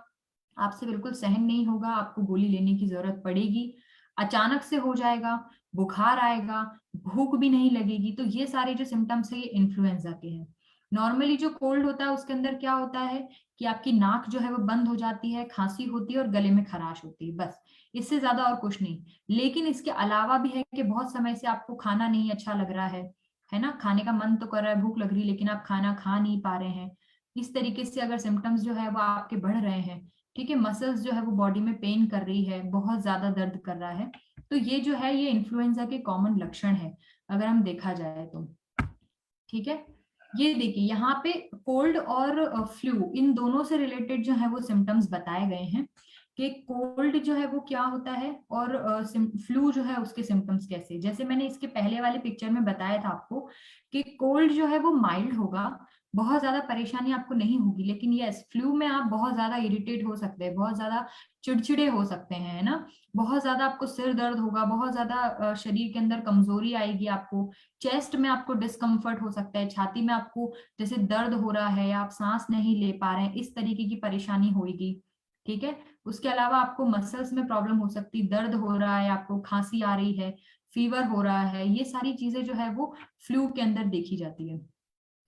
आपसे बिल्कुल सहन नहीं होगा, आपको गोली लेने की जरूरत पड़ेगी, अचानक से हो जाएगा, बुखार आएगा, भूख भी नहीं लगेगी। तो ये सारे जो सिम्टम्स है ये इन्फ्लुएंजा के हैं। नॉर्मली जो कोल्ड होता है उसके अंदर क्या होता है कि आपकी नाक जो है वो बंद हो जाती है, खांसी होती है और गले में खराश होती है, बस, इससे ज्यादा और कुछ नहीं। लेकिन इसके अलावा भी है कि बहुत समय से आपको खाना नहीं अच्छा लग रहा है ना, खाने का मन तो कर रहा है, भूख लग रही है, लेकिन आप खाना खा नहीं पा रहे हैं। इस तरीके से अगर सिम्टम्स जो है वो आपके बढ़ रहे हैं, ठीक है, मसल्स जो है वो बॉडी में पेन कर रही है, बहुत ज्यादा दर्द कर रहा है, तो ये जो है ये इन्फ्लुएंजा के कॉमन लक्षण है, अगर हम देखा जाए तो, ठीक है। ये देखिए यहाँ पे कोल्ड और फ्लू इन दोनों से रिलेटेड जो है वो सिम्टम्स बताए गए हैं, कि कोल्ड जो है वो क्या होता है और फ्लू जो है उसके सिम्टम्स कैसे। जैसे मैंने इसके पहले वाले पिक्चर में बताया था आपको कि कोल्ड जो है वो माइल्ड होगा, बहुत ज्यादा परेशानी आपको नहीं होगी, लेकिन यस फ्लू में आप बहुत ज्यादा इरिटेट हो सकते हैं, बहुत ज्यादा चिड़चिड़े हो सकते हैं, है ना, बहुत ज्यादा आपको सिर दर्द होगा, बहुत ज्यादा शरीर के अंदर कमजोरी आएगी आपको, चेस्ट में आपको डिस्कम्फर्ट हो सकता है, छाती में आपको जैसे दर्द हो रहा है, या आप सांस नहीं ले पा रहे हैं, इस तरीके की परेशानी होगी, ठीक है। उसके अलावा आपको मसल्स में प्रॉब्लम हो सकती, दर्द हो रहा है, आपको खांसी आ रही है, फीवर हो रहा है, ये सारी चीजें जो है वो फ्लू के अंदर देखी जाती है।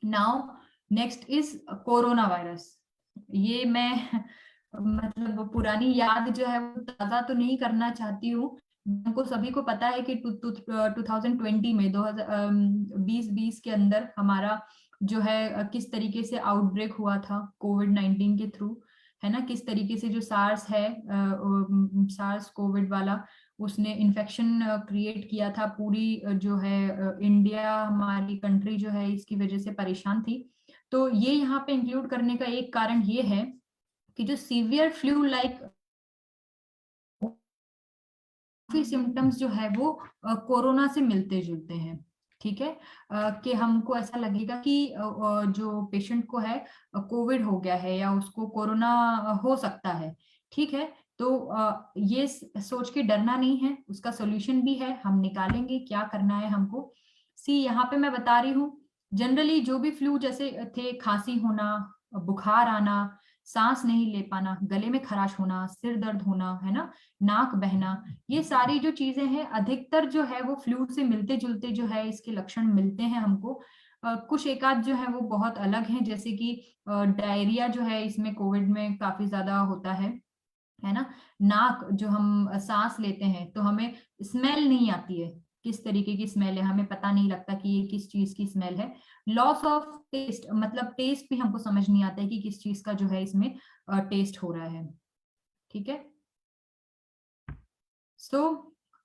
Now next is corona virus. ये मैं मतलब पुरानी याद जो है वो ताजा तो नहीं करना चाहती हूँ। हमको सभी को पता है कि 2020 में 2020 के अंदर हमारा जो है किस तरीके से आउटब्रेक हुआ था कोविड-19 के थ्रू, है ना, किस तरीके से जो सार्स है, सार्स कोविड वाला, उसने इन्फेक्शन क्रिएट किया था पूरी जो है इंडिया हमारी कंट्री जो है इसकी वजह से परेशान थी। तो ये यहाँ पे इंक्लूड करने का एक कारण ये है कि जो सीवियर फ्लू लाइक सिम्टम्स जो है वो कोरोना से मिलते जुलते हैं, ठीक है, कि हमको ऐसा लगेगा कि जो पेशेंट को है कोविड हो गया है या उसको कोरोना हो सकता है। ठीक है, तो ये सोच के डरना नहीं है, उसका सोल्यूशन भी है, हम निकालेंगे क्या करना है हमको। सी यहाँ पे मैं बता रही हूँ, जनरली जो भी फ्लू जैसे थे, खांसी होना, बुखार आना, सांस नहीं ले पाना, गले में खराश होना, सिर दर्द होना, है ना, नाक बहना, ये सारी जो चीजें हैं अधिकतर जो है वो फ्लू से मिलते जुलते जो है इसके लक्षण मिलते हैं हमको। कुछ एक आध जो है वो बहुत अलग हैं, जैसे कि डायरिया जो है इसमें कोविड में काफी ज्यादा होता है ना। नाक, जो हम सांस लेते हैं तो हमें स्मेल नहीं आती है, किस तरीके की स्मेल है हमें पता नहीं लगता कि ये किस चीज की स्मेल है। लॉस ऑफ टेस्ट, मतलब टेस्ट भी हमको समझ नहीं आता है कि किस चीज का जो है इसमें टेस्ट हो रहा है। ठीक है, सो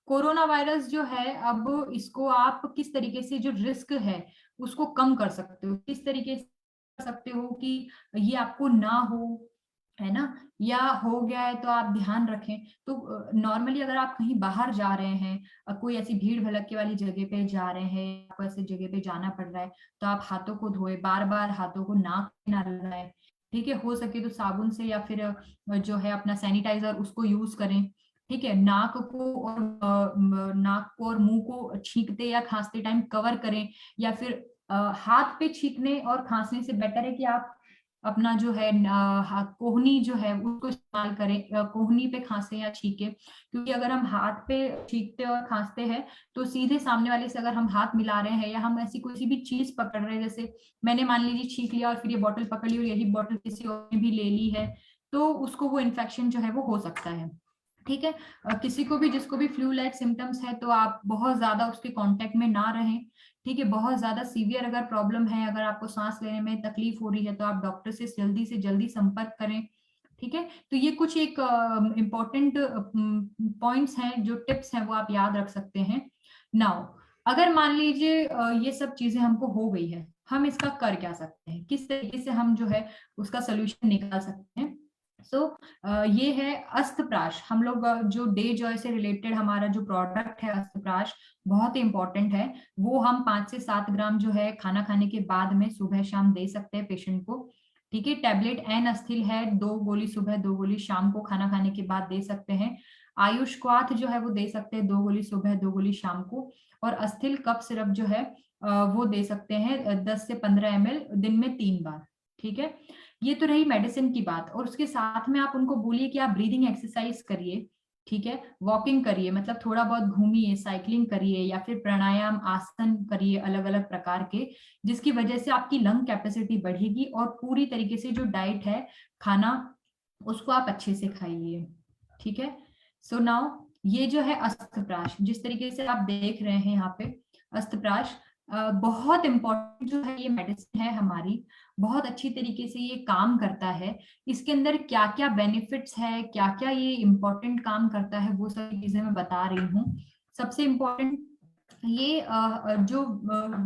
कोरोना वायरस जो है, अब इसको आप किस तरीके से जो रिस्क है उसको कम कर सकते हो, किस तरीके से कर सकते हो कि ये आपको ना हो, है ना, या हो गया है तो आप ध्यान रखें। तो नॉर्मली अगर आप कहीं बाहर जा रहे हैं, कोई ऐसी भीड़ भड़के वाली जगह पे जा रहे हैं, आपको ऐसी जगह पे जाना पड़ रहा है, तो आप हाथों को धोए, बार बार हाथों को नाक पे ना लगाएं। ठीक है, हो सके तो साबुन से या फिर जो है अपना सैनिटाइजर उसको यूज करें। ठीक है, नाक को और नाक को और मुंह को छींकते या खांसते टाइम कवर करें, या फिर हाथ पे छींकने और खांसने से बेटर है कि आप अपना जो है कोहनी जो है उसको इस्तेमाल करें, कोहनी पे खांसे या छींके, क्योंकि अगर हम हाथ पे छींकते और खांसते हैं तो सीधे सामने वाले से अगर हम हाथ मिला रहे हैं या हम ऐसी कोई सी भी चीज पकड़ रहे हैं, जैसे मैंने मान लीजिए छींक लिया और फिर ये बॉटल पकड़ ली और यही बॉटल किसी और ने भी ले ली है, तो उसको वो इन्फेक्शन जो है वो हो सकता है। ठीक है, किसी को भी जिसको भी फ्लू लाइक सिम्टम्स है तो आप बहुत ज्यादा उसके कांटेक्ट में ना रहें। ठीक है, बहुत ज्यादा सीवियर अगर प्रॉब्लम है, अगर आपको सांस लेने में तकलीफ हो रही है तो आप डॉक्टर से जल्दी संपर्क करें। ठीक है, तो ये कुछ एक इम्पोर्टेंट पॉइंट्स हैं, जो टिप्स हैं वो आप याद रख सकते हैं। नाउ अगर मान लीजिए ये सब चीजें हमको हो गई है, हम इसका कर क्या सकते हैं, किस तरीके से हम जो है उसका सोल्यूशन निकाल सकते हैं। सो ये है अस्तप्राश। हम लोग जो डे जॉय से रिलेटेड हमारा जो प्रोडक्ट है अस्तप्राश, बहुत ही इंपॉर्टेंट है। वो हम 5 से 7 ग्राम जो है खाना खाने के बाद में सुबह शाम दे सकते हैं पेशेंट को। ठीक है, टैबलेट एन अस्थिल है, 2 गोली सुबह 2 गोली शाम को खाना खाने के बाद दे सकते हैं। आयुष क्वाथ जो है वो दे सकते हैं 2 गोली सुबह 2 गोली शाम को। और अस्थिल कफ सिरप जो है वो दे सकते हैं 10 से 15 ml दिन में 3 बार। ठीक है, ये तो रही मेडिसिन की बात, और उसके साथ में आप उनको बोलिए कि आप ब्रीदिंग एक्सरसाइज करिए। ठीक है, वॉकिंग करिए, मतलब थोड़ा बहुत घूमिए, साइकिलिंग करिए, या फिर प्राणायाम आसन करिए अलग अलग प्रकार के, जिसकी वजह से आपकी लंग कैपेसिटी बढ़ेगी। और पूरी तरीके से जो डाइट है, खाना, उसको आप अच्छे से खाइए। ठीक है, सो नाउ ये जो है अस्तप्राश, जिस तरीके से आप देख रहे हैं यहाँ पे, अस्तप्राश बहुत इंपॉर्टेंट जो है ये मेडिसिन है हमारी, बहुत अच्छी तरीके से ये काम करता है। इसके अंदर क्या क्या बेनिफिट्स है, क्या क्या ये इंपॉर्टेंट काम करता है, वो सारी चीजें मैं बता रही हूँ। सबसे इम्पोर्टेंट, ये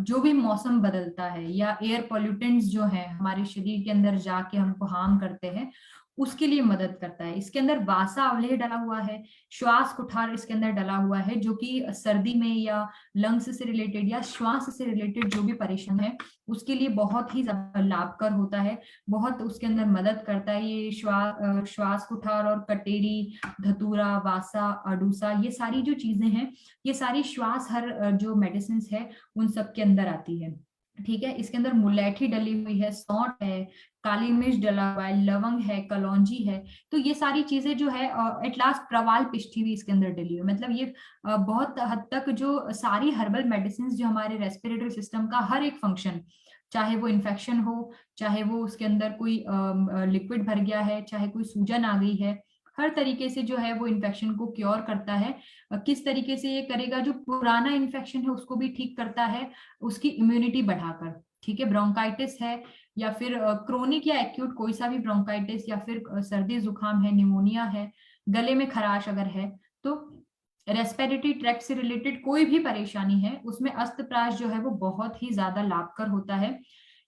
जो भी मौसम बदलता है या एयर पॉल्यूटेंट्स जो है हमारे शरीर के अंदर जाके हमको हार्म करते हैं, उसके लिए मदद करता है। इसके अंदर वासा अवलेह डला हुआ है, श्वास कुठार इसके अंदर डला हुआ है, जो कि सर्दी में या लंग्स से रिलेटेड या श्वास से रिलेटेड जो भी परेशान है उसके लिए बहुत ही ज्यादा लाभकर होता है, बहुत उसके अंदर मदद करता है। ये श्वास कुठार और कटेरी, धतूरा, वासा, अडूसा, ये सारी जो चीजें हैं, ये सारी श्वास हर जो मेडिसिन है उन सब के अंदर आती है। ठीक है, इसके अंदर मुलैठी डली हुई है, सौंठ है, काली मिर्च डला हुआ है, लवंग है, कलौंजी है। तो ये सारी चीजें जो है, एट लास्ट प्रवाल पिष्ठी भी इसके अंदर डली हुई है। मतलब ये बहुत हद तक जो सारी हर्बल मेडिसिन जो हमारे रेस्पिरेटरी सिस्टम का हर एक फंक्शन, चाहे वो इन्फेक्शन हो, चाहे वो उसके अंदर कोई लिक्विड भर गया है, चाहे कोई सूजन आ गई है, हर तरीके से जो है वो इन्फेक्शन को क्योर करता है। किस तरीके से ये करेगा, जो पुराना इन्फेक्शन है उसको भी ठीक करता है, उसकी इम्यूनिटी बढ़ाकर। ठीक है, ब्रोंकाइटिस है या फिर क्रोनिक या एक्यूट कोई सा भी ब्रोंकाइटिस, या फिर सर्दी जुकाम है, निमोनिया है, गले में खराश अगर है, तो रेस्पिरेटरी ट्रैक्ट से रिलेटेड कोई भी परेशानी है, उसमें अस्तप्राश जो है वो बहुत ही ज्यादा लाभकर होता है।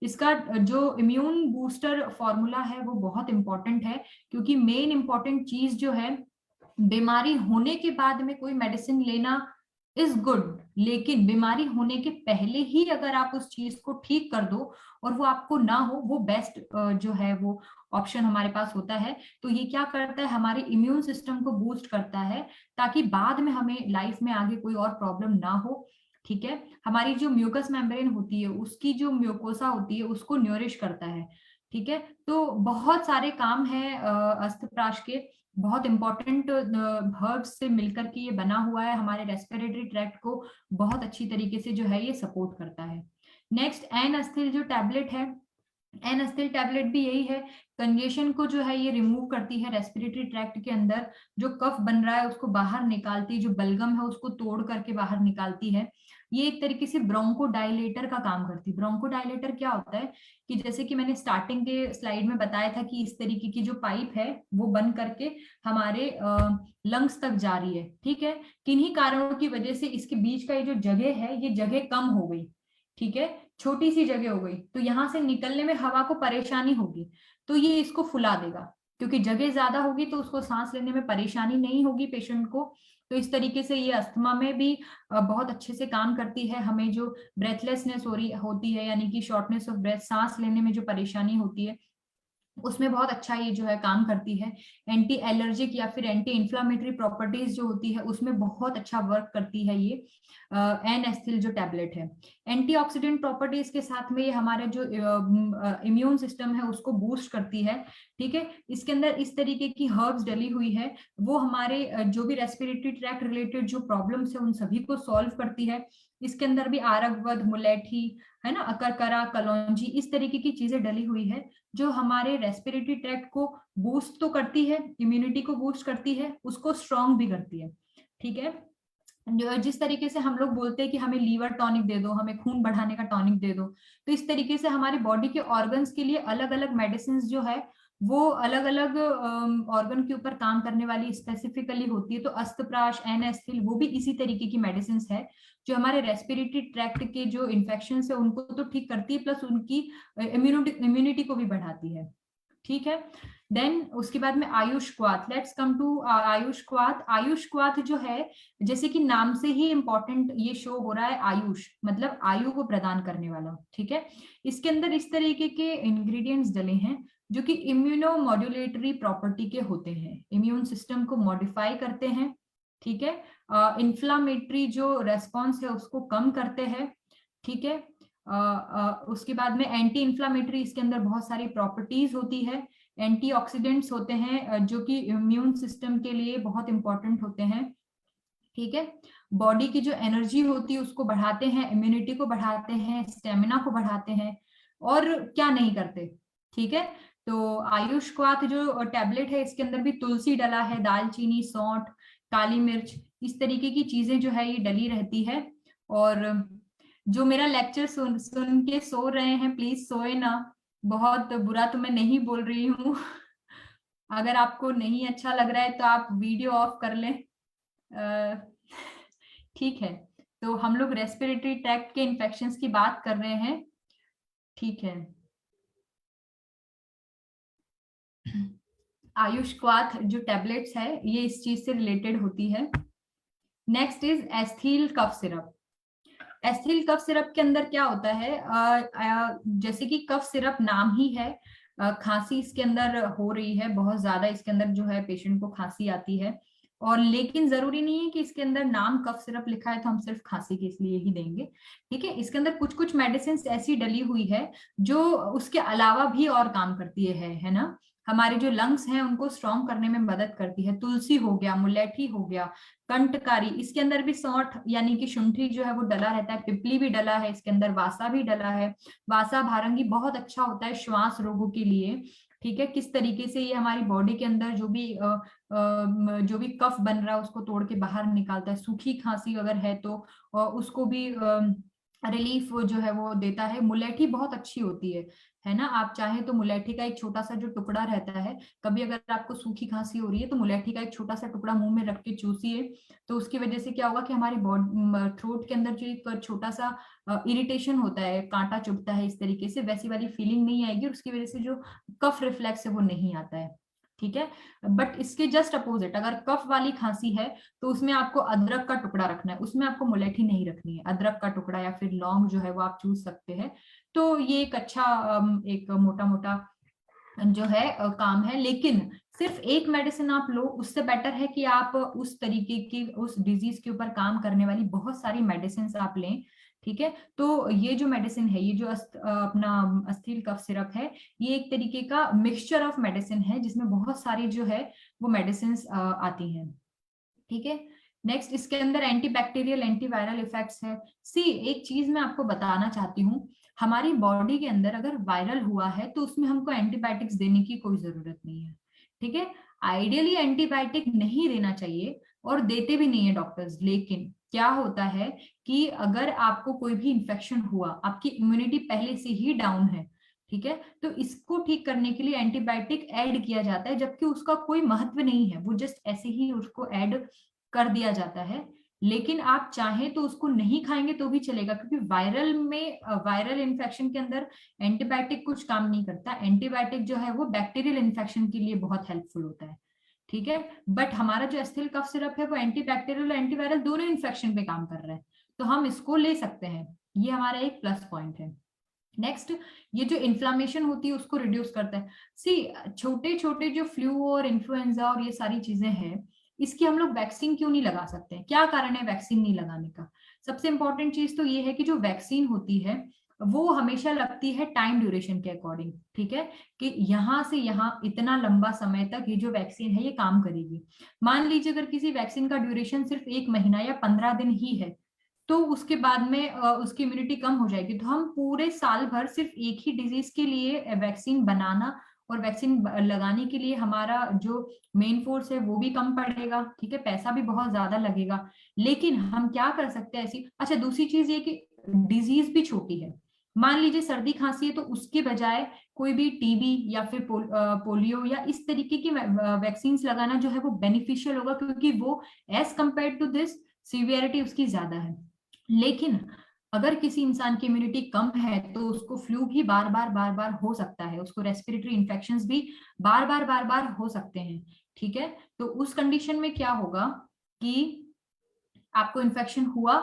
इसका जो इम्यून बूस्टर फॉर्मूला है वो बहुत इंपॉर्टेंट है, क्योंकि मेन इंपॉर्टेंट चीज जो है, बीमारी होने के बाद में कोई मेडिसिन लेना इज गुड, लेकिन बीमारी होने के पहले ही अगर आप उस चीज को ठीक कर दो और वो आपको ना हो, वो बेस्ट जो है वो ऑप्शन हमारे पास होता है। तो ये क्या करता है, हमारे इम्यून सिस्टम को बूस्ट करता है, ताकि बाद में हमें लाइफ में आगे कोई और प्रॉब्लम ना हो। ठीक है, हमारी जो म्यूकस मेम्ब्रेन होती है, उसकी जो म्यूकोसा होती है, उसको न्यूरिश करता है। ठीक है, तो बहुत सारे काम है अस्थप्राश के, बहुत इंपॉर्टेंट हर्ब्स से मिलकर के ये बना हुआ है, हमारे रेस्पिरेटरी ट्रैक्ट को बहुत अच्छी तरीके से जो है ये सपोर्ट करता है। नेक्स्ट एन अस्थिल जो टैबलेट है, एन अस्थिल टैबलेट भी यही है, कंजेशन को जो है ये रिमूव करती है, रेस्पिरेटरी ट्रैक्ट के अंदर जो कफ बन रहा है उसको बाहर निकालती है, जो बलगम है उसको तोड़ करके बाहर निकालती है। ये एक तरीके से ब्रोंको डायलेटर का काम करती है। ब्रोंको डायलेटर क्या होता है कि जैसे कि मैंने स्टार्टिंग के स्लाइड में बताया था कि इस तरीके की जो पाइप है वो बन करके हमारे लंग्स तक जा रही है। ठीक है, किन्हीं कारणों की वजह से इसके बीच का ये जो जगह है, ये जगह कम हो गई। ठीक है, छोटी सी जगह हो गई, तो यहां से निकलने में हवा को परेशानी होगी, तो ये इसको फुला देगा। क्योंकि जगह ज्यादा होगी तो उसको सांस लेने में परेशानी नहीं होगी पेशेंट को। तो इस तरीके से ये अस्थमा में भी बहुत अच्छे से काम करती है। हमें जो ब्रेथलेसनेस हो रही होती है, यानी कि शॉर्टनेस ऑफ ब्रेथ, सांस लेने में जो परेशानी होती है, उसमें बहुत अच्छा ये जो है काम करती है। एंटी एलर्जिक या फिर एंटी इन्फ्लामेटरी प्रॉपर्टीज जो होती है उसमें बहुत अच्छा वर्क करती है ये एन एस्थिल जो टैबलेट है। एंटीऑक्सीडेंट प्रॉपर्टीज के साथ में ये हमारे जो इम्यून सिस्टम है उसको बूस्ट करती है। ठीक है, इसके अंदर इस तरीके की हर्ब्स डली हुई है, वो हमारे जो भी रेस्पिरेटरी ट्रैक्ट रिलेटेड जो प्रॉब्लम्स है उन सभी को सॉल्व करती है। इसके अंदर भी आरगवद, मुलेठी, है ना, अकरकरा, कलौंजी, इस तरीके की चीजें डली हुई है, जो हमारे रेस्पिरेटरी ट्रैक्ट को बूस्ट तो करती है, इम्यूनिटी को बूस्ट करती है, उसको स्ट्रांग भी करती है। ठीक है, जिस तरीके से हम लोग बोलते हैं कि हमें लीवर टॉनिक दे दो, हमें खून बढ़ाने का टॉनिक दे दो, तो इस तरीके से हमारी बॉडी के ऑर्गन्स के लिए अलग अलग मेडिसिन जो है वो अलग अलग ऑर्गन के ऊपर काम करने वाली स्पेसिफिकली होती है। तो अस्तप्राश, एनएसफिल, वो भी इसी तरीके की मेडिसिन है, जो हमारे रेस्पिरेटरी ट्रैक्ट के जो इन्फेक्शन है उनको तो ठीक करती है, प्लस उनकी इम्यूनिटी को भी बढ़ाती है। ठीक है, देन उसके बाद में आयुष क्वाथ, लेट्स कम टू आयुष क्वाथ। आयुष क्वाथ जो है, जैसे कि नाम से ही इंपॉर्टेंट ये शो हो रहा है, आयुष मतलब आयु को प्रदान करने वाला। ठीक है, इसके अंदर इस तरीके के इंग्रेडिएंट्स डले हैं जो कि इम्यूनो मॉड्यूलेटरी प्रॉपर्टी के होते हैं, इम्यून सिस्टम को मॉडिफाई करते हैं। ठीक है, इन्फ्लामेटरी जो रेस्पॉन्स है उसको कम करते हैं। ठीक है, उसके बाद में एंटी इन्फ्लामेटरी, इसके अंदर बहुत सारी प्रॉपर्टीज होती है। एंटीऑक्सीडेंट्स होते हैं जो कि इम्यून सिस्टम के लिए बहुत इंपॉर्टेंट होते हैं। ठीक है, बॉडी की जो एनर्जी होती है उसको बढ़ाते हैं, इम्यूनिटी को बढ़ाते हैं, स्टेमिना को बढ़ाते हैं, और क्या नहीं करते। ठीक है, तो आयुष क्वाथ जो टैबलेट है, इसके अंदर भी तुलसी डला है, दालचीनी, सौंठ, काली मिर्च, इस तरीके की चीजें जो है ये डली रहती है। और जो मेरा लेक्चर सुन सुन के सो रहे हैं, प्लीज सोए ना, बहुत बुरा तो मैं नहीं बोल रही हूँ। अगर आपको नहीं अच्छा लग रहा है तो आप वीडियो ऑफ कर लें। ठीक है, तो हम लोग रेस्पिरेटरी ट्रैक्ट के इन्फेक्शंस की बात कर रहे हैं। ठीक है, आयुष क्वाथ जो टैबलेट्स है ये इस चीज से रिलेटेड होती है। नेक्स्ट इज एस्थील कफ सिरप। एस्थील कफ सिरप के अंदर क्या होता है, जैसे कि कफ सिरप नाम ही है, खांसी इसके अंदर हो रही है बहुत ज्यादा, इसके अंदर जो है पेशेंट को खांसी आती है, और लेकिन जरूरी नहीं है कि इसके अंदर नाम कफ सिरप लिखा है तो हम सिर्फ खांसी के इसलिए ही देंगे। ठीक है, इसके अंदर कुछ कुछ मेडिसिन ऐसी डली हुई है जो उसके अलावा भी और काम करती है ना, हमारे जो लंग्स हैं उनको स्ट्रॉन्ग करने में मदद करती है। तुलसी हो गया, मुलेठी हो गया, कंटकारी, इसके अंदर भी सौंठ यानी कि शुंठी जो है वो डला रहता है, पिपली भी डला है, इसके अंदर वासा भी डला है। वासा भारंगी बहुत अच्छा होता है श्वास रोगों के लिए। ठीक है, किस तरीके से ये हमारी बॉडी के अंदर जो भी कफ बन रहा है उसको तोड़ के बाहर निकालता है। सूखी खांसी अगर है तो उसको भी रिलीफ जो है वो देता है। मुलेठी बहुत अच्छी होती है ना, आप चाहे तो मुलेठी का एक छोटा सा जो टुकड़ा रहता है, कभी अगर आपको सूखी खांसी हो रही है तो मुलेठी का एक छोटा सा टुकड़ा मुंह में रख के चूसिए, तो उसकी वजह से क्या होगा कि हमारी बॉडी थ्रोट के अंदर जो एक छोटा सा इरिटेशन होता है, कांटा चुभता है इस तरीके से, वैसी वाली फीलिंग नहीं आएगी, और उसकी वजह से जो कफ रिफ्लेक्स है वो नहीं आता है। ठीक है। बट इसके जस्ट अपोजिट अगर कफ वाली खांसी है तो उसमें आपको अदरक का टुकड़ा रखना है, उसमें आपको मुलेठी नहीं रखनी है। अदरक का टुकड़ा या फिर लौंग जो है वो आप चूज सकते हैं। तो ये एक अच्छा एक मोटा मोटा जो है काम है। लेकिन सिर्फ एक मेडिसिन आप लो, उससे बेटर है कि आप उस तरीके की उस डिजीज के ऊपर काम करने वाली बहुत सारी मेडिसिन आप लें। ठीक है। तो ये जो मेडिसिन है, ये जो अपना अस्थील कफ सिरप है, ये एक तरीके का मिक्सचर ऑफ मेडिसिन है जिसमें बहुत सारी जो है वो मेडिसिन आती हैं। ठीक है। नेक्स्ट इसके अंदर एंटीबैक्टीरियल एंटीवायरल इफेक्ट्स है। सी एक चीज मैं आपको बताना चाहती हूँ, हमारी बॉडी के अंदर अगर वायरल हुआ है तो उसमें हमको एंटीबायोटिक्स देने की कोई जरूरत नहीं है। ठीक है। आइडियली एंटीबायोटिक नहीं देना चाहिए और देते भी नहीं है डॉक्टर्स। लेकिन क्या होता है कि अगर आपको कोई भी इंफेक्शन हुआ, आपकी इम्यूनिटी पहले से ही डाउन है, ठीक है, तो इसको ठीक करने के लिए एंटीबायोटिक ऐड किया जाता है, जबकि उसका कोई महत्व नहीं है, वो जस्ट ऐसे ही उसको ऐड कर दिया जाता है। लेकिन आप चाहें तो उसको नहीं खाएंगे तो भी चलेगा, क्योंकि वायरल इन्फेक्शन के अंदर एंटीबायोटिक कुछ काम नहीं करता। एंटीबायोटिक जो है वो बैक्टीरियल इन्फेक्शन के लिए बहुत हेल्पफुल होता है। ठीक है। बट हमारा जो एस्थेल कफ सिरप है वो एंटीबैक्टीरियल और एंटीवायरल दोनों इन्फेक्शन पे काम कर रहा है, तो हम इसको ले सकते हैं। ये हमारा एक प्लस पॉइंट है। नेक्स्ट, ये जो इन्फ्लामेशन होती है उसको रिड्यूस करता है। सी छोटे छोटे जो फ्लू और इन्फ्लुएंजा और ये सारी चीजें हैं, इसकी हम लोग वैक्सीन क्यों नहीं लगा सकते? क्या कारण है वैक्सीन नहीं लगाने का? सबसे इंपॉर्टेंट चीज तो ये है कि जो वैक्सीन होती है वो हमेशा लगती है टाइम ड्यूरेशन के अकॉर्डिंग। ठीक है, कि यहाँ से यहाँ इतना लंबा समय तक ये जो वैक्सीन है ये काम करेगी। मान लीजिए अगर किसी वैक्सीन का ड्यूरेशन सिर्फ 1 महीना या 15 दिन ही है, तो उसके बाद में उसकी इम्यूनिटी कम हो जाएगी। तो हम पूरे साल भर सिर्फ एक ही डिजीज के लिए वैक्सीन बनाना और वैक्सीन लगाने के लिए हमारा जो मेन फोर्स है वो भी कम पड़ेगा। ठीक है, पैसा भी बहुत ज्यादा लगेगा। लेकिन हम क्या कर सकते हैं ऐसी, अच्छा दूसरी चीज ये कि डिजीज भी छोटी है। मान लीजिए सर्दी खांसी है तो उसके बजाय कोई भी टीबी या फिर पोलियो या इस तरीके की वैक्सीन लगाना जो है वो बेनिफिशियल होगा, क्योंकि वो as compare to this severity उसकी ज्यादा है। लेकिन अगर किसी इंसान की इम्यूनिटी कम है तो उसको फ्लू भी बार बार हो सकता है, उसको रेस्पिरेटरी इन्फेक्शंस भी बार बार हो सकते हैं। ठीक है, तो उस कंडीशन में क्या होगा कि आपको इन्फेक्शन हुआ,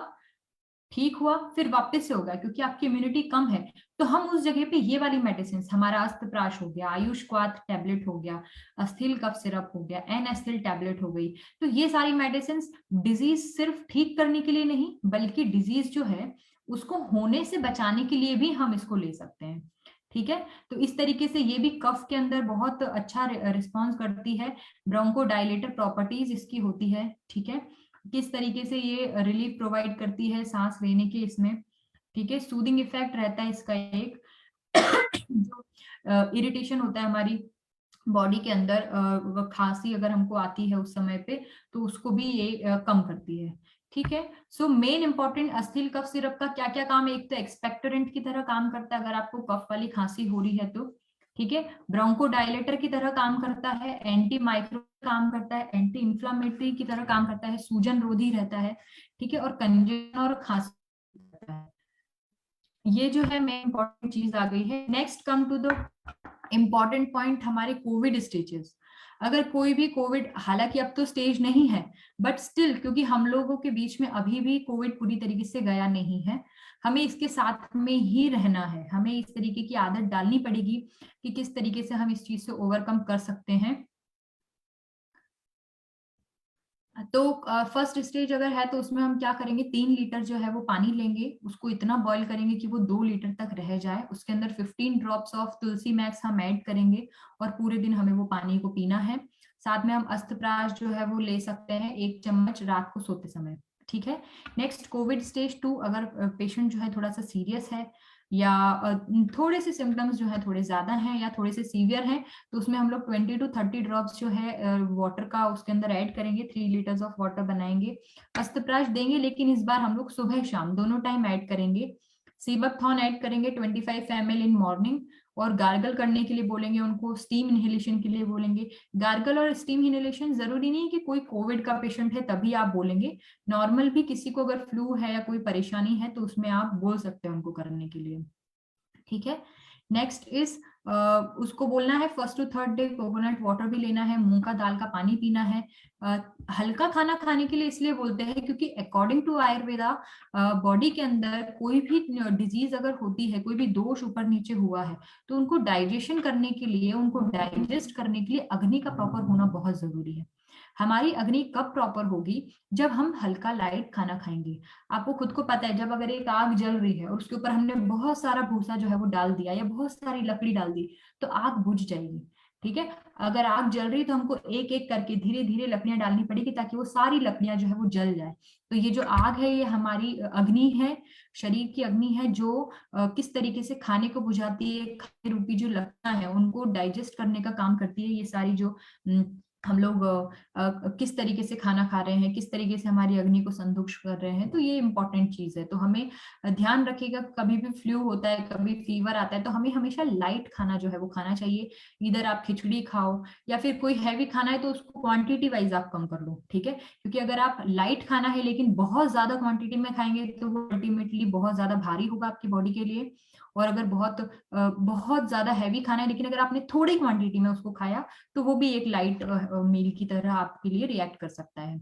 ठीक हुआ, फिर वापस से होगा क्योंकि आपकी इम्यूनिटी कम है। तो हम उस जगह पे ये वाली मेडिसिन, हमारा अस्तप्राश हो गया, आयुष क्वाथ टैबलेट हो गया, अस्थील कफ सिरप हो गया, एन एस्थिल टैबलेट हो गई, तो ये सारी मेडिसिन डिजीज सिर्फ ठीक करने के लिए नहीं बल्कि डिजीज जो है उसको होने से बचाने के लिए भी हम इसको ले सकते हैं। ठीक है, तो इस तरीके से ये भी कफ के अंदर बहुत अच्छा रिस्पॉन्स करती है। ब्रोंको डायलेटर प्रॉपर्टीज इसकी होती है। ठीक है, किस तरीके से ये रिलीफ प्रोवाइड करती है सांस लेने के इसमें। ठीक है, सूदिंग इफेक्ट रहता है इसका एक जो इरिटेशन होता है हमारी बॉडी के अंदर, खांसी अगर हमको आती है उस समय पे, तो उसको भी ये कम करती है। ठीक है, सो मेन इंपॉर्टेंट अस्थील कफ सिरप का क्या क्या काम है? एक तो एक्सपेक्टोरेंट की तरह काम करता है अगर आपको कफ वाली खांसी हो रही है तो। ठीक है, ब्रोंको डायलेटर की तरह काम करता है, एंटी माइक्रो काम करता है, एंटी इंफ्लामेटरी की तरह काम करता है, सूजन रोधी रहता है। ठीक है, और कंजन और खांसी रहता है। ये जो है मेन इंपॉर्टेंट चीज आ गई है। Next come to the important point, हमारे कोविड स्टेजेस। अगर कोई भी कोविड, हालांकि अब तो स्टेज नहीं है, बट स्टिल क्योंकि हम लोगों के बीच में अभी भी कोविड पूरी तरीके से गया नहीं है, हमें इसके साथ में ही रहना है। हमें इस तरीके की आदत डालनी पड़ेगी कि किस तरीके से हम इस चीज से ओवरकम कर सकते हैं। तो फर्स्ट स्टेज अगर है तो उसमें हम क्या करेंगे, 3 लीटर जो है वो पानी लेंगे, उसको इतना बॉईल करेंगे कि वो 2 लीटर तक रह जाए। उसके अंदर 15 ड्रॉप्स ऑफ तुलसी मैक्स हम ऐड करेंगे और पूरे दिन हमें वो पानी को पीना है। साथ में हम अस्तप्राश जो है वो ले सकते हैं 1 चम्मच रात को सोते समय। ठीक है, नेक्स्ट कोविड स्टेज 2, अगर पेशेंट जो है थोड़ा सा सीरियस है या थोड़े से सिम्टम्स जो है थोड़े ज्यादा हैं या थोड़े से सीवियर हैं, तो उसमें हम लोग 20 to 30 ड्रॉप्स जो है वाटर का उसके अंदर ऐड करेंगे, 3 लीटर्स ऑफ वाटर बनाएंगे, अस्तप्राश देंगे, लेकिन इस बार हम लोग सुबह शाम दोनों टाइम ऐड करेंगे। सीबकथॉर्न ऐड करेंगे 25 ml इन मॉर्निंग, और गार्गल करने के लिए बोलेंगे उनको, स्टीम इनहेलेशन के लिए बोलेंगे। गार्गल और स्टीम इनहेलेशन जरूरी नहीं है कि कोई कोविड का पेशेंट है तभी आप बोलेंगे, नॉर्मल भी किसी को अगर फ्लू है या कोई परेशानी है तो उसमें आप बोल सकते हैं उनको करने के लिए। ठीक है, नेक्स्ट इज उसको बोलना है first to third day coconut water भी लेना है, मूंग का दाल का पानी पीना है। हल्का खाना खाने के लिए इसलिए बोलते हैं क्योंकि अकॉर्डिंग टू आयुर्वेदा बॉडी के अंदर कोई भी डिजीज अगर होती है, कोई भी दोष ऊपर नीचे हुआ है, तो उनको डाइजेशन करने के लिए, उनको डाइजेस्ट करने के लिए अग्नि का प्रॉपर होना बहुत जरूरी है। हमारी अग्नि कब प्रॉपर होगी? जब हम हल्का लाइट खाना खाएंगे। आपको खुद को पता है, जब अगर एक आग जल रही है और उसके ऊपर हमने बहुत सारा भूसा जो है वो डाल दिया या बहुत सारी लकड़ी डाल दी, तो आग बुझ जाएगी। ठीक है, अगर आग जल रही है तो हमको एक एक करके धीरे धीरे लकड़ियां डालनी पड़ेगी ताकि वो सारी लकड़ियां जो है वो जल जाए। तो ये जो आग है ये हमारी अग्नि है, शरीर की अग्नि है, जो किस तरीके से खाने को बुझाती है, खाने रूपी जो लकड़ियां है उनको डाइजेस्ट करने का काम करती है। ये सारी जो हम लोग किस तरीके से खाना खा रहे हैं, किस तरीके से हमारी अग्नि को संतुष्ट कर रहे हैं, तो ये इंपॉर्टेंट चीज है। तो हमें ध्यान रखिएगा, कभी भी फ्लू होता है, कभी फीवर आता है, तो हमें हमेशा लाइट खाना जो है वो खाना चाहिए। इधर आप खिचड़ी खाओ या फिर कोई हैवी खाना है तो उसको क्वांटिटी वाइज आप कम कर लो। ठीक है, क्योंकि अगर आप लाइट खाना है लेकिन बहुत ज्यादा क्वांटिटी में खाएंगे तो वो अल्टीमेटली बहुत ज्यादा भारी होगा आपकी बॉडी के लिए। और अगर बहुत ज्यादा हैवी खाना है लेकिन अगर आपने थोड़ी क्वांटिटी में उसको खाया, तो वो भी एक लाइट मील की तरह आपके लिए रिएक्ट कर सकता है।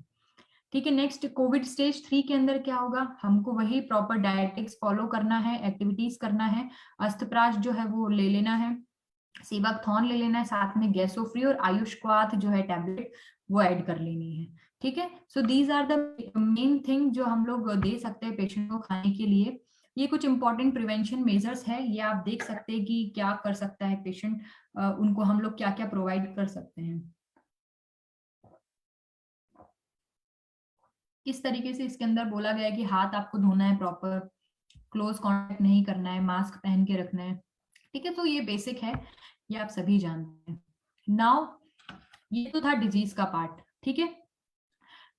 ठीक है, नेक्स्ट कोविड स्टेज 3 के अंदर क्या होगा? हमको वही प्रॉपर डायटिक्स फॉलो करना है, एक्टिविटीज करना है, अस्तप्राश जो है वो ले लेना है, सेवाकथॉन ले लेना है, साथ में गैसोफ्री और आयुष्क्वाथ जो है टैबलेट वो ऐड कर लेनी है। ठीक है, so these are the main thing जो हम लोग दे सकते हैं पेशेंट को खाने के लिए। ये कुछ इंपॉर्टेंट प्रिवेंशन मेजर्स है, ये आप देख सकते हैं कि क्या कर सकता है पेशेंट, उनको हम लोग क्या क्या प्रोवाइड कर सकते हैं। किस तरीके से इसके अंदर बोला गया है कि हाथ आपको धोना है प्रॉपर, क्लोज कांटेक्ट नहीं करना है, मास्क पहन के रखना है। ठीक है, तो ये बेसिक है, ये आप सभी जानते हैं। नाउ ये तो था डिजीज का पार्ट। ठीक है,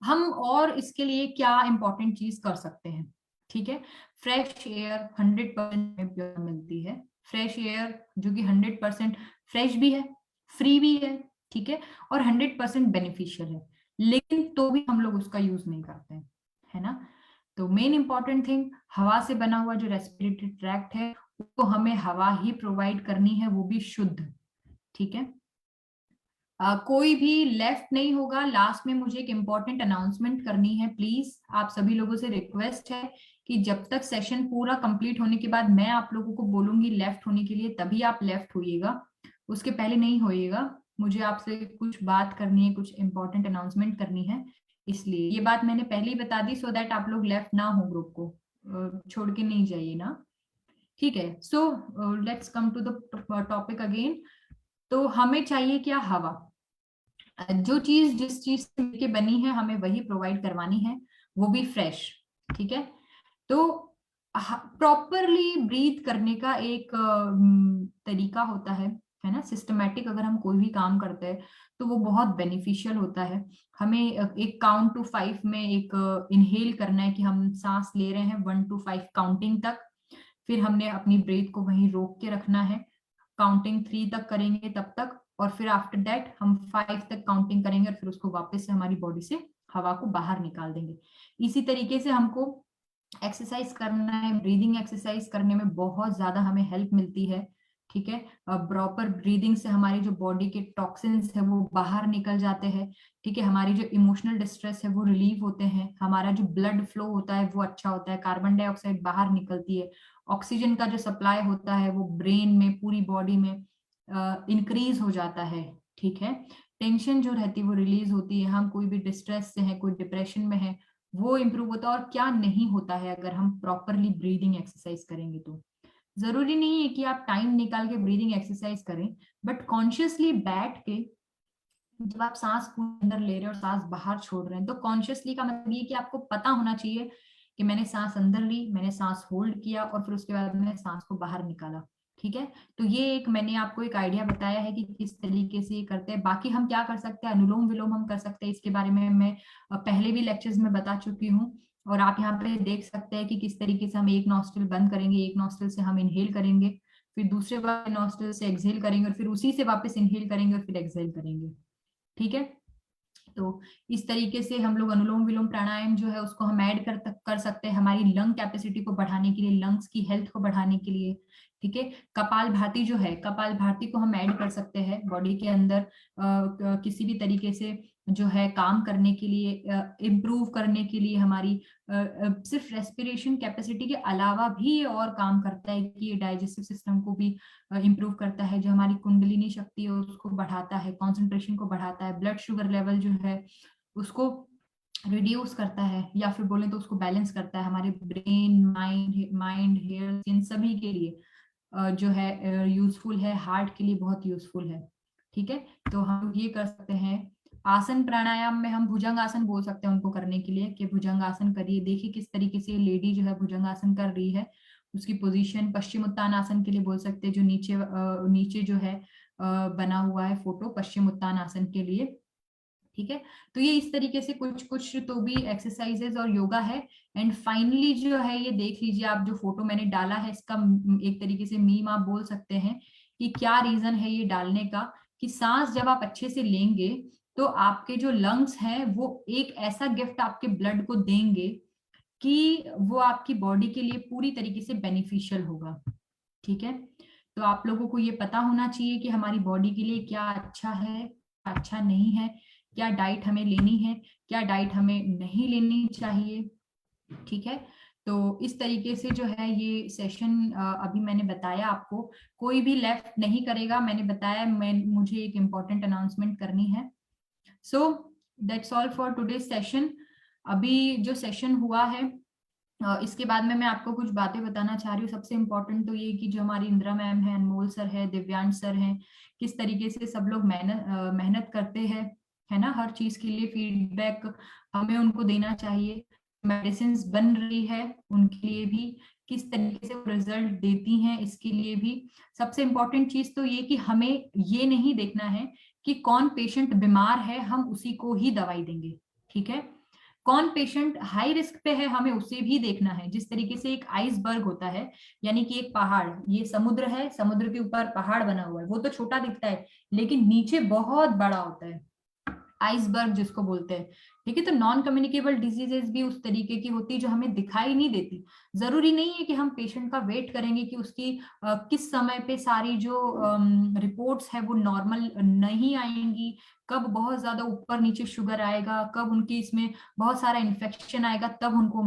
हम और इसके लिए क्या इंपॉर्टेंट चीज कर सकते हैं? ठीक है, फ्रेश एयर 100% प्योर मिलती है। फ्रेश एयर जो कि 100% फ्रेश भी है, फ्री भी है, ठीक है, और 100% बेनिफिशियल है, लेकिन तो भी हम लोग उसका यूज नहीं करते हैं, है ना। तो मेन इंपॉर्टेंट थिंग, हवा से बना हुआ जो रेस्पिरेटरी ट्रैक्ट है उसको हमें हवा ही प्रोवाइड करनी है, वो भी शुद्ध। ठीक है, कोई भी लेफ्ट नहीं होगा। लास्ट में मुझे एक इम्पॉर्टेंट अनाउंसमेंट करनी है, प्लीज आप सभी लोगों से रिक्वेस्ट है कि जब तक सेशन पूरा कंप्लीट होने के बाद मैं आप लोगों को बोलूंगी लेफ्ट होने के लिए, तभी आप लेफ्ट होइएगा, उसके पहले नहीं होइएगा। मुझे आपसे कुछ बात करनी है, कुछ इंपॉर्टेंट अनाउंसमेंट करनी है, इसलिए ये बात मैंने पहले ही बता दी, सो दैट आप लोग लेफ्ट ना हो, ग्रुप को छोड़ के नहीं जाइए ना। ठीक है, so let's come to the topic again. तो हमें चाहिए क्या? हवा। जो चीज जिस चीज से मिलके बनी है हमें वही प्रोवाइड करवानी है, वो भी फ्रेश। ठीक है, तो प्रॉपरली ब्रीथ करने का एक तरीका होता है ना, सिस्टमेटिक अगर हम कोई भी काम करते हैं तो वो बहुत बेनिफिशियल होता है। हमें एक काउंट टू 5 में एक इनहेल करना है कि हम सांस ले रहे हैं 1 to 5 काउंटिंग तक, फिर हमने अपनी ब्रेथ को वहीं रोक के रखना है, काउंटिंग 3 तक करेंगे तब तक, और फिर आफ्टर दैट हम 5 तक काउंटिंग करेंगे और फिर उसको वापस से हमारी बॉडी से हवा को बाहर निकाल देंगे। इसी तरीके से हमको एक्सरसाइज करना है, ब्रीदिंग एक्सरसाइज करने में बहुत ज्यादा हमें हेल्प मिलती है। ठीक है, प्रॉपर ब्रीदिंग से हमारी जो बॉडी के टॉक्सिन्स है वो बाहर निकल जाते हैं। ठीक है, हमारी जो इमोशनल डिस्ट्रेस है वो रिलीव होते हैं, हमारा जो ब्लड फ्लो होता है वो अच्छा होता है, कार्बन डाइऑक्साइड बाहर निकलती है, ऑक्सीजन का जो सप्लाई होता है वो ब्रेन में, पूरी बॉडी में इंक्रीज हो जाता है। ठीक है, टेंशन जो रहती है वो रिलीज होती है, हम कोई भी डिस्ट्रेस से है, कोई डिप्रेशन में है, वो इम्प्रूव होता है। और क्या नहीं होता है अगर हम प्रॉपरली ब्रीदिंग एक्सरसाइज करेंगे तो, जरूरी नहीं है कि आप टाइम निकाल के ब्रीदिंग एक्सरसाइज करें, बट कॉन्शियसली बैठ के जब आप सांस पूरे अंदर ले रहे हैं और सांस बाहर छोड़ रहे हैं, तो कॉन्शियसली का मतलब ये कि आपको पता होना चाहिए कि मैंने सांस अंदर ली, मैंने सांस होल्ड किया और फिर उसके बाद मैंने सांस को बाहर निकाला। ठीक है, तो ये एक मैंने आपको एक आइडिया बताया है कि किस तरीके से ये करते हैं। बाकी हम क्या कर सकते हैं, अनुलोम विलोम हम कर सकते हैं, इसके बारे में मैं पहले भी लेक्चर्स में बता चुकी हूँ। और आप यहाँ पे देख सकते हैं कि किस तरीके से हम एक नॉस्ट्रिल बंद करेंगे, एक नॉस्ट्रिल से हम इनहेल करेंगे, फिर दूसरे वाले नॉस्ट्रिल से एक्सहेल करेंगे और फिर उसी से वापस इनहेल करेंगे और फिर एक्सहेल करेंगे। ठीक है, तो इस तरीके से हम लोग अनुलोम विलोम प्राणायाम जो है उसको हम ऐड कर सकते हैं हमारी लंग कैपेसिटी को बढ़ाने के लिए, लंग्स की हेल्थ को बढ़ाने के लिए। ठीक है। कपाल भाती जो है, कपाल भाती को हम ऐड कर सकते हैं बॉडी के अंदर किसी भी तरीके से जो है काम करने के लिए, इम्प्रूव करने के लिए हमारी सिर्फ रेस्पिरेशन कैपेसिटी के अलावा भी ये और काम करता है कि ये डाइजेस्टिव सिस्टम को भी इम्प्रूव करता है, जो हमारी कुंडलिनी शक्ति है उसको बढ़ाता है, कंसंट्रेशन को बढ़ाता है, ब्लड शुगर लेवल जो है उसको रिड्यूस करता है, या फिर बोले तो उसको बैलेंस करता है, हमारे ब्रेन, माइंड हेयर, इन सभी के लिए जो है यूजफुल है, हार्ट के लिए बहुत यूजफुल है। ठीक है। तो हम ये कर सकते हैं। आसन प्राणायाम में हम भुजंग आसन बोल सकते हैं उनको करने के लिए कि भुजंग आसन करिए। देखिए किस तरीके से लेडी जो है भुजंग आसन कर रही है, उसकी पोजीशन। पश्चिम उत्तान आसन के लिए बोल सकते हैं, जो नीचे नीचे जो है बना हुआ है फोटो, पश्चिम उत्तान आसन के लिए। ठीक है। तो ये इस तरीके से कुछ कुछ तो भी एक्सरसाइजेज और योगा है। एंड फाइनली जो है ये देख लीजिए आप, जो फोटो मैंने डाला है इसका एक तरीके से मीम आप बोल सकते हैं कि क्या रीजन है ये डालने का, कि सांस जब आप अच्छे से लेंगे तो आपके जो लंग्स हैं वो एक ऐसा गिफ्ट आपके ब्लड को देंगे कि वो आपकी बॉडी के लिए पूरी तरीके से बेनिफिशियल होगा। ठीक है। तो आप लोगों को ये पता होना चाहिए कि हमारी बॉडी के लिए क्या अच्छा है, अच्छा नहीं है, क्या डाइट हमें लेनी है, क्या डाइट हमें नहीं लेनी चाहिए। ठीक है। तो इस तरीके से जो है ये सेशन अभी मैंने बताया आपको, कोई भी लेफ्ट नहीं करेगा। मैंने बताया मुझे एक इम्पॉर्टेंट अनाउंसमेंट करनी है। So that's all for today session. अभी जो सेशन हुआ है इसके बाद में मैं आपको कुछ बातें बताना चाह रही हूँ। सबसे इम्पोर्टेंट तो ये कि जो हमारी इंदिरा मैम है, अनमोल सर है, दिव्यांश सर हैं, किस तरीके से सब लोग मेहनत करते हैं, है ना, हर चीज के लिए फीडबैक हमें उनको देना चाहिए। मेडिसिन बन रही है उनके लिए भी, किस तरीके से रिजल्ट देती हैं इसके लिए भी। सबसे इम्पोर्टेंट चीज तो ये कि हमें ये नहीं देखना है कि कौन पेशेंट बीमार है हम उसी को ही दवाई देंगे। ठीक है। कौन पेशेंट हाई रिस्क पे है हमें उसे भी देखना है। जिस तरीके से एक आइसबर्ग होता है, यानी कि एक पहाड़, ये समुद्र है, समुद्र के ऊपर पहाड़ बना हुआ है, वो तो छोटा दिखता है लेकिन नीचे बहुत बड़ा होता है, आइसबर्ग जिसको बोलते हैं। ठीक है। तो नॉन कम्युनिकेबल डिजीजेस भी उस तरीके की होती है जो हमें दिखाई नहीं देती। जरूरी नहीं है कि हम पेशेंट का वेट करेंगे कि उसकी किस समय पे सारी जो रिपोर्ट्स है वो नॉर्मल नहीं आएंगी, कब बहुत ज्यादा ऊपर नीचे शुगर आएगा, कब उनकी इसमें बहुत सारा इन्फेक्शन आएगा, तब उनको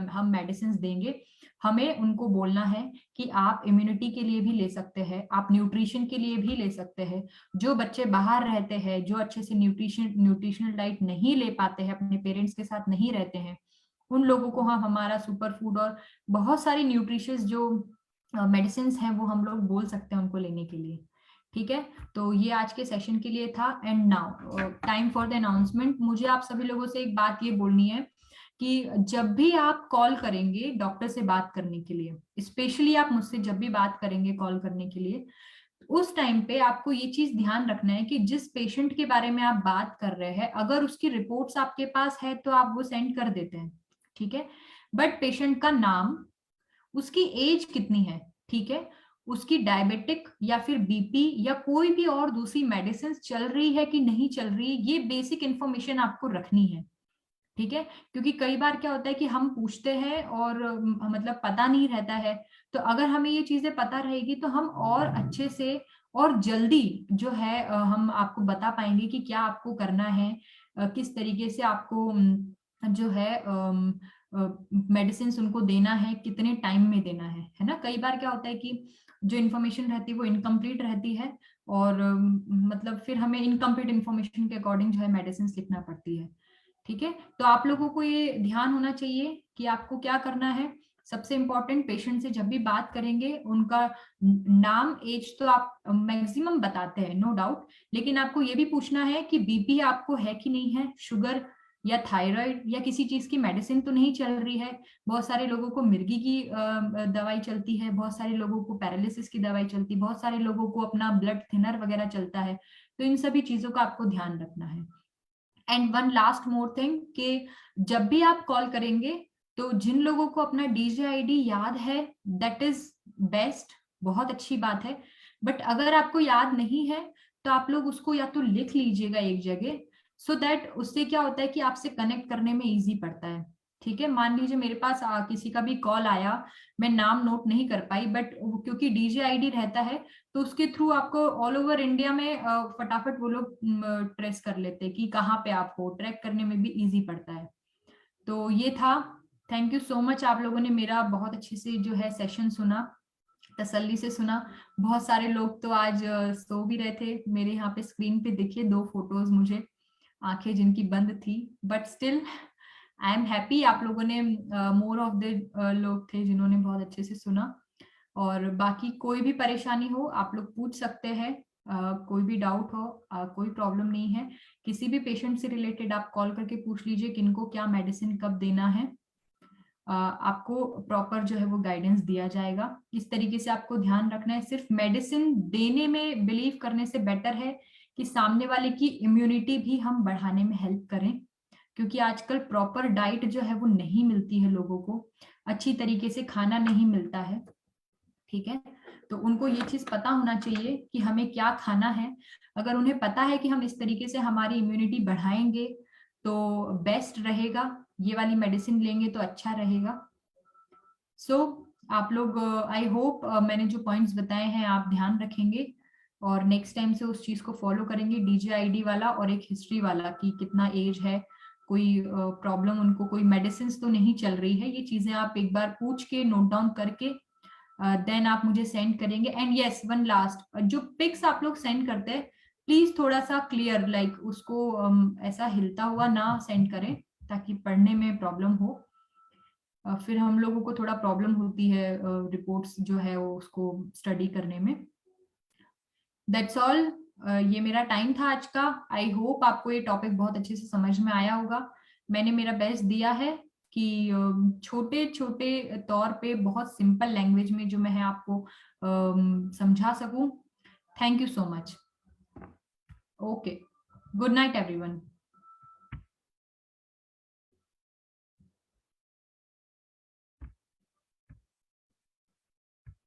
हम मेडिसिन देंगे। हमें उनको बोलना है कि आप इम्यूनिटी के लिए भी ले सकते हैं, आप न्यूट्रिशन के लिए भी ले सकते हैं। जो बच्चे बाहर रहते हैं, जो अच्छे से न्यूट्रिशनल डाइट नहीं ले पाते हैं, अपने पेरेंट्स के साथ नहीं रहते हैं, उन लोगों को हम हमारा सुपर फूड और बहुत सारी न्यूट्रिशियस जो मेडिसिन हैं वो हम लोग बोल सकते हैं उनको लेने के लिए। ठीक है। तो ये आज के सेशन के लिए था। And now time for the announcement. मुझे आप सभी लोगों से एक बात ये बोलनी है कि जब भी आप कॉल करेंगे डॉक्टर से बात करने के लिए, स्पेशली आप मुझसे जब भी बात करेंगे कॉल करने के लिए, उस टाइम पे आपको ये चीज ध्यान रखना है कि जिस पेशेंट के बारे में आप बात कर रहे हैं, अगर उसकी रिपोर्ट्स आपके पास है तो आप वो सेंड कर देते हैं। ठीक है। बट पेशेंट का नाम, उसकी एज कितनी है, ठीक है, उसकी डायबिटिक या फिर बीपी या कोई भी और दूसरी मेडिसिन चल रही है कि नहीं चल रही, ये बेसिक इंफॉर्मेशन आपको रखनी है। ठीक है। क्योंकि कई बार क्या होता है कि हम पूछते हैं और मतलब पता नहीं रहता है। तो अगर हमें ये चीजें पता रहेगी तो हम और अच्छे से और जल्दी जो है हम आपको बता पाएंगे कि क्या आपको करना है, किस तरीके से आपको जो है मेडिसिन उनको देना है, कितने टाइम में देना है ना। कई बार क्या होता है कि जो इन्फॉर्मेशन रहती है वो इनकम्प्लीट रहती है, और मतलब फिर हमें इनकम्प्लीट इन्फॉर्मेशन के अकॉर्डिंग जो है मेडिसिन लिखना पड़ती है। ठीक है। तो आप लोगों को ये ध्यान होना चाहिए कि आपको क्या करना है। सबसे इंपॉर्टेंट, पेशेंट से जब भी बात करेंगे उनका नाम, एज तो आप मैक्सिमम बताते हैं नो डाउट, लेकिन आपको ये भी पूछना है कि बीपी आपको है कि नहीं है, शुगर या थायराइड या किसी चीज की मेडिसिन तो नहीं चल रही है। बहुत सारे लोगों को मिर्गी की दवाई चलती है, बहुत सारे लोगों को पैरालिसिस की दवाई चलती है, बहुत सारे लोगों को अपना ब्लड थिनर वगैरह चलता है। तो इन सभी चीजों का आपको ध्यान रखना है। And one last more thing कि जब भी आप कॉल करेंगे तो जिन लोगों को अपना डीजे आईडी याद है, दैट इज बेस्ट, बहुत अच्छी बात है। बट अगर आपको याद नहीं है तो आप लोग उसको या तो लिख लीजिएगा एक जगह, सो दैट उससे क्या होता है कि आपसे कनेक्ट करने में इजी पड़ता है। ठीक है, मान लीजिए मेरे पास किसी का भी कॉल आया, मैं नाम नोट नहीं कर पाई, बट क्योंकि डीजे आईडी रहता है तो उसके थ्रू आपको ऑल ओवर इंडिया में फटाफट वो लोग ट्रेस कर लेते हैं कि कहाँ पे आप हो, ट्रैक करने में भी इजी पड़ता है। तो ये था। थैंक यू सो मच, आप लोगों ने मेरा बहुत अच्छे से जो है सेशन सुना, तसल्ली से सुना। बहुत सारे लोग तो आज सो भी रहे थे। मेरे यहाँ पे स्क्रीन पे दिखे 2 फोटोज मुझे, आंखें जिनकी बंद थी, but still I am happy. आप लोगों ने मोर ऑफ द लोग थे जिन्होंने बहुत अच्छे से सुना। और बाकी कोई भी परेशानी हो आप लोग पूछ सकते हैं, कोई भी डाउट हो, कोई प्रॉब्लम नहीं है। किसी भी पेशेंट से रिलेटेड आप कॉल करके पूछ लीजिए किनको क्या मेडिसिन कब देना है, आपको प्रॉपर जो है वो गाइडेंस दिया जाएगा। किस तरीके से आपको ध्यान रखना है, सिर्फ मेडिसिन देने में बिलीव करने से बेटर है कि सामने वाले की इम्यूनिटी भी हम बढ़ाने में हेल्प करें, क्योंकि आजकल प्रॉपर डाइट जो है वो नहीं मिलती है लोगों को, अच्छी तरीके से खाना नहीं मिलता है। ठीक है, तो उनको ये चीज पता होना चाहिए कि हमें क्या खाना है। अगर उन्हें पता है कि हम इस तरीके से हमारी इम्यूनिटी बढ़ाएंगे तो बेस्ट रहेगा, ये वाली मेडिसिन लेंगे तो अच्छा रहेगा। सो आप लोग, आई होप मैंने जो पॉइंट्स बताए हैं आप ध्यान रखेंगे और नेक्स्ट टाइम से उस चीज को फॉलो करेंगे, डीजे आईडी वाला और एक हिस्ट्री वाला कि कितना एज है, कोई प्रॉब्लम उनको, कोई मेडिसिन तो नहीं चल रही है। ये चीजें आप एक बार पूछ के नोट डाउन करके देन आप मुझे सेंड करेंगे। एंड यस, वन लास्ट, जो पिक्स आप लोग सेंड करते हैं प्लीज थोड़ा सा क्लियर, लाइक उसको ऐसा हिलता हुआ ना सेंड करें ताकि पढ़ने में प्रॉब्लम हो। फिर हम लोगों को थोड़ा प्रॉब्लम होती है रिपोर्ट्स जो है वो उसको स्टडी करने में। That's all. ये मेरा टाइम था आज का। आई होप आपको ये टॉपिक बहुत अच्छे से समझ में आया होगा। मैंने मेरा बेस्ट दिया है कि छोटे छोटे तौर पे बहुत सिंपल लैंग्वेज में जो मैं आपको समझा सकूं। Thank you so much. Okay, good night everyone.